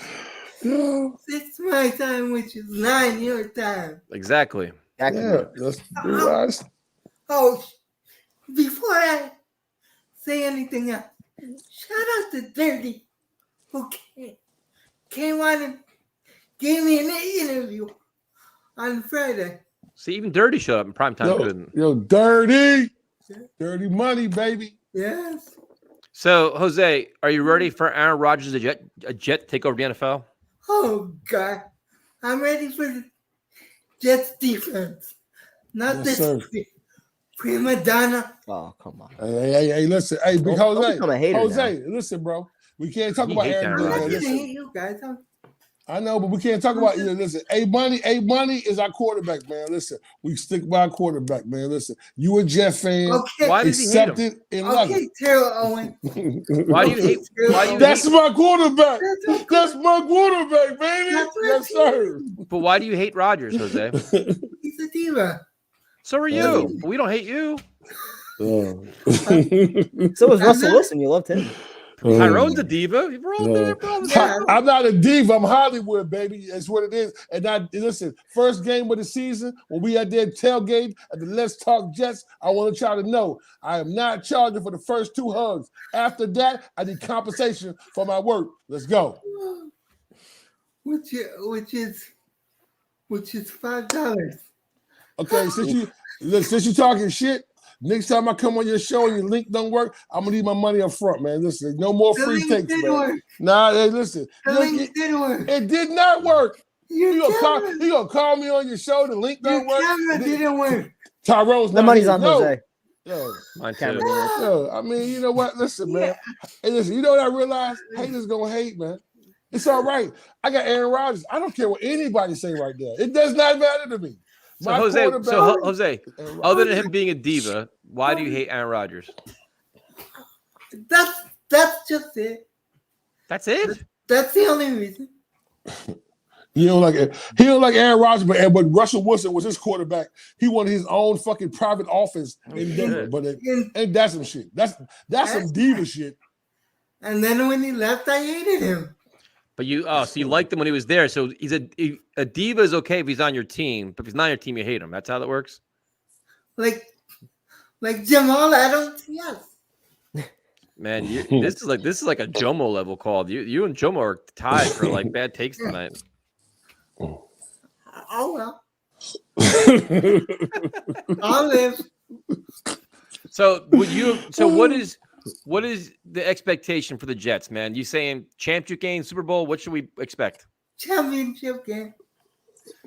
6 my time, which is 9 your time. Exactly. Yeah, let's be honest. Oh, before I say anything else, shout out to Dirty, who came on and gave me an interview on Friday. See, even Dirty showed up in primetime. Couldn't. Dirty money, baby. Yes. So, Jose, are you ready for Aaron Rodgers, a Jet to take over the NFL? Oh God, I'm ready for the Jets defense, not this prima donna. Oh, come on. Hey, listen. Hey, big Jose. Jose, listen, bro. We can't talk about Aaron. I'm not gonna hate you guys. I know, but we can't talk about listen. A Money is our quarterback, man. Listen, we stick by our quarterback, man. Listen, you a Jet fan. Okay. Why does he hate him? Okay, Terrell Owen. Why do you hate? That's my quarterback. That's my quarterback, baby. Yes, sir. But why do you hate Rodgers, Jose? He's a diva. So are you. But we don't hate you. So was Russell Wilson. You loved him. Tyrone's a diva. We're all there, I'm not a diva. I'm Hollywood, baby. That's what it is. And listen, first game of the season, when we had that tailgate at the Let's Talk Jets, I want y'all to know I am not charging for the first 2 hugs. After that, I need compensation for my work. Let's go. Which is $5. Okay, since you talking shit, next time I come on your show and your link don't work, I'm gonna need my money up front, man. Listen, no more free takes, man. Work. Nah, hey, listen. The link did work. It did not work. You gonna call me on your show? The link don't work. Camera didn't work. Tyrone's the money's on Jose. Mine too. I mean, you know what? Listen, man. Hey, listen. You know what I realized? Haters gonna hate, man. It's all right. I got Aaron Rodgers. I don't care what anybody say right there. It does not matter to me. So Jose, other than him being a diva, why do you hate Aaron Rodgers? That's just it. That's it? That's the only reason. He don't like Aaron Rodgers, but Russell Wilson was his quarterback. He wanted his own fucking private office in Denver. But ain't that some shit? That's some diva shit. And then when he left, I hated him. But so you liked him when he was there. So he's a diva is okay if he's on your team, but if he's not on your team, you hate him. That's how that works. Like Jamal Adams, yes. Man, this is like a Jomo level call. You and Jomo are tied for like bad takes tonight. Oh well. I'll live. So what is the expectation for the Jets, man? You saying championship game, Super Bowl? What should we expect? Championship game.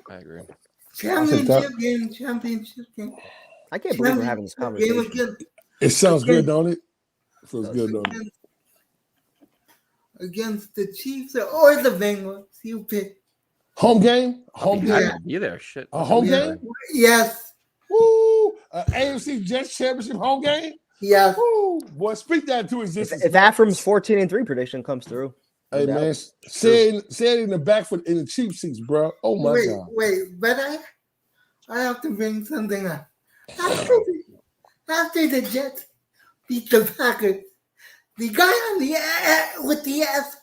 I agree. Championship game. I can't believe we're having this conversation. It sounds good, don't it? Feels good, don't it? Against the Chiefs or the Bengals, you pick. Home game? You there? Shit. A home game? Yes. Woo! AFC Jets championship home game? Yes. Woo! Boy, speak that to existence. If Afram's 14-3 prediction comes through. Hey, man, say it in the back in the cheap seats, bro. Oh, my God. Wait, but I have to bring something up. After the Jets beat the Packers, the guy with the S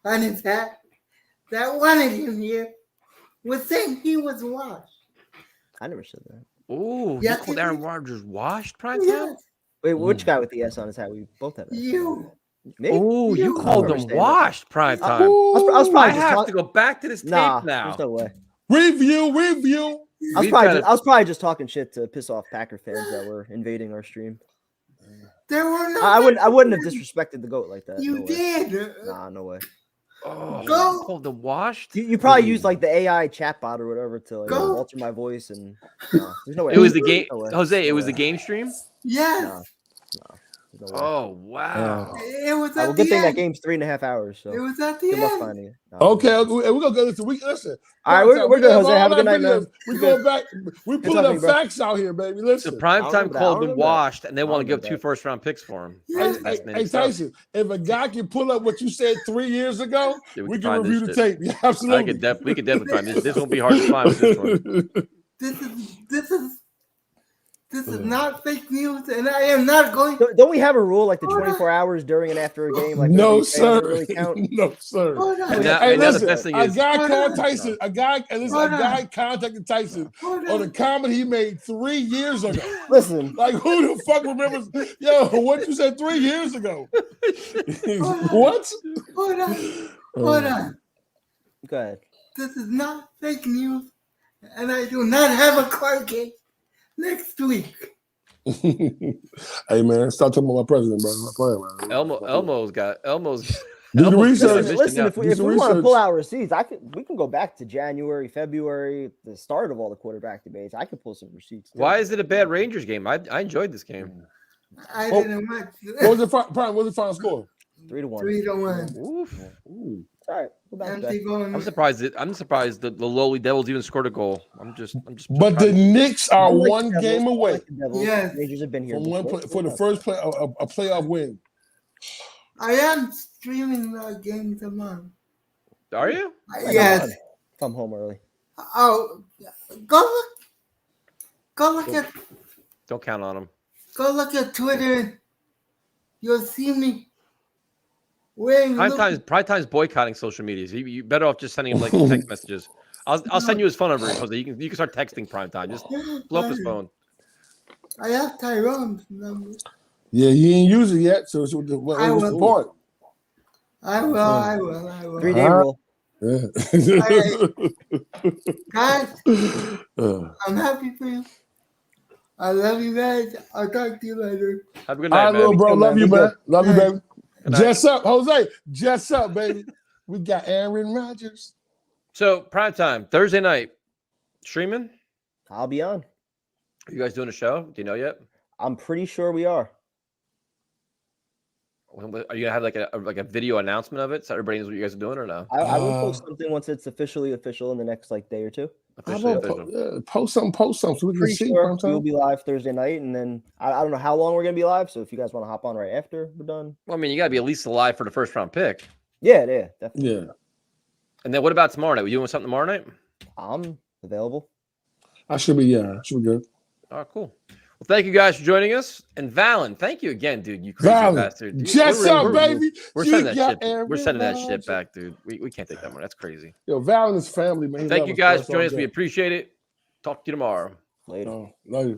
on his hat that wanted him here was saying he was washed. I never said that. Oh, yes, you called Aaron Rodgers washed, prime yes. time? Wait, which guy with the S on his hat? We both had that. You. Oh, you called him washed, prime time. I have to go back to this tape now. There's no way. Review. I was probably just talking shit to piss off Packer fans that were invading our stream. There were no. I wouldn't have disrespected the GOAT like that. You did. Nah, no way. Oh, Go. Called the washed. You probably used like the AI chatbot or whatever to alter my voice, and there's no way. It was the game, Jose. It was the game stream. Yes. No, oh wow! It was at good the thing end. that game's 3.5 hours. So it was at the good luck end. finding it. Okay, we're gonna go this week. Listen. All right, we're good, Jose. Have a good night, man. We go back. We pulling up facts out here, baby. Listen. The prime time called him washed, and they want to give 2 first-round picks for him. Hey, Tyson, if a guy can pull up what you said 3 years ago, we can review the tape. Yeah, absolutely. We could definitely find this. This won't be hard to find with this one. This is not fake news, and I am not going. Don't we have a rule like the 24 hours during and after a game? Like no, sir. Really count? No, sir. Hey, listen, the best thing is, a guy called Tyson. A guy contacted Tyson on a comment he made 3 years ago. Listen, like who the fuck remembers? Yo, what you said 3 years ago? What? Hold on. Go ahead. This is not fake news, and I do not have a card game next week. Hey man, stop talking about my president, bro. I'm not playing, man. Elmo's do the research. Listen, if we want to pull out receipts, we can go back to January, February, the start of all the quarterback debates. I could pull some receipts. Why is it a bad Rangers game? I enjoyed this game. I didn't watch. What was the final score? 3-1. 3-1. Oof. Ooh. All right. I'm surprised that the lowly Devils even scored a goal. I'm just. But the Knicks are one game away. Yes. Rangers have been here for the first play a playoff win. I am streaming the game tomorrow. Are you? Yes. Come home early. Oh, go look at. Don't count on them. Go look at Twitter. You'll see me. Prime time's boycotting social media. So you better off just sending him like text messages. I'll send you his phone number, Jose. You can start texting Prime Time. Just blow up his phone. I have Tyrone's number. Yeah, you ain't used it yet, so what's the point? I will. 3-day rule. Guys, I'm happy for you. I love you guys. I'll talk to you later. Have a good night, man. Little bro. Love you, man. Love you, baby. Jess up, Jose. Jess up, baby. We got Aaron Rodgers. So Prime Time Thursday night streaming. I'll be on. Are you guys doing a show? Do you know yet? I'm pretty sure we are. Are you gonna have like a video announcement of it so everybody knows what you guys are doing or no? I will post something once it's officially official in the next day or two. Post something so we can see. Sure we'll be live Thursday night, and then I don't know how long we're gonna be live. So if you guys want to hop on right after we're done, well, I mean, you gotta be at least alive for the first round pick. Yeah, definitely. Yeah. And then what about tomorrow night? We doing something tomorrow night? I'm available. I should be good. Oh, cool. Well, thank you guys for joining us. And Valen, thank you again, dude. You crazy bastard. Dude, Jess up, baby. We're sending that shit. We're sending that shit back, dude. We can't take that money. That's crazy. Yo, Valen is family, man. Thank you guys for joining us. We appreciate it. Talk to you tomorrow. Later. Later.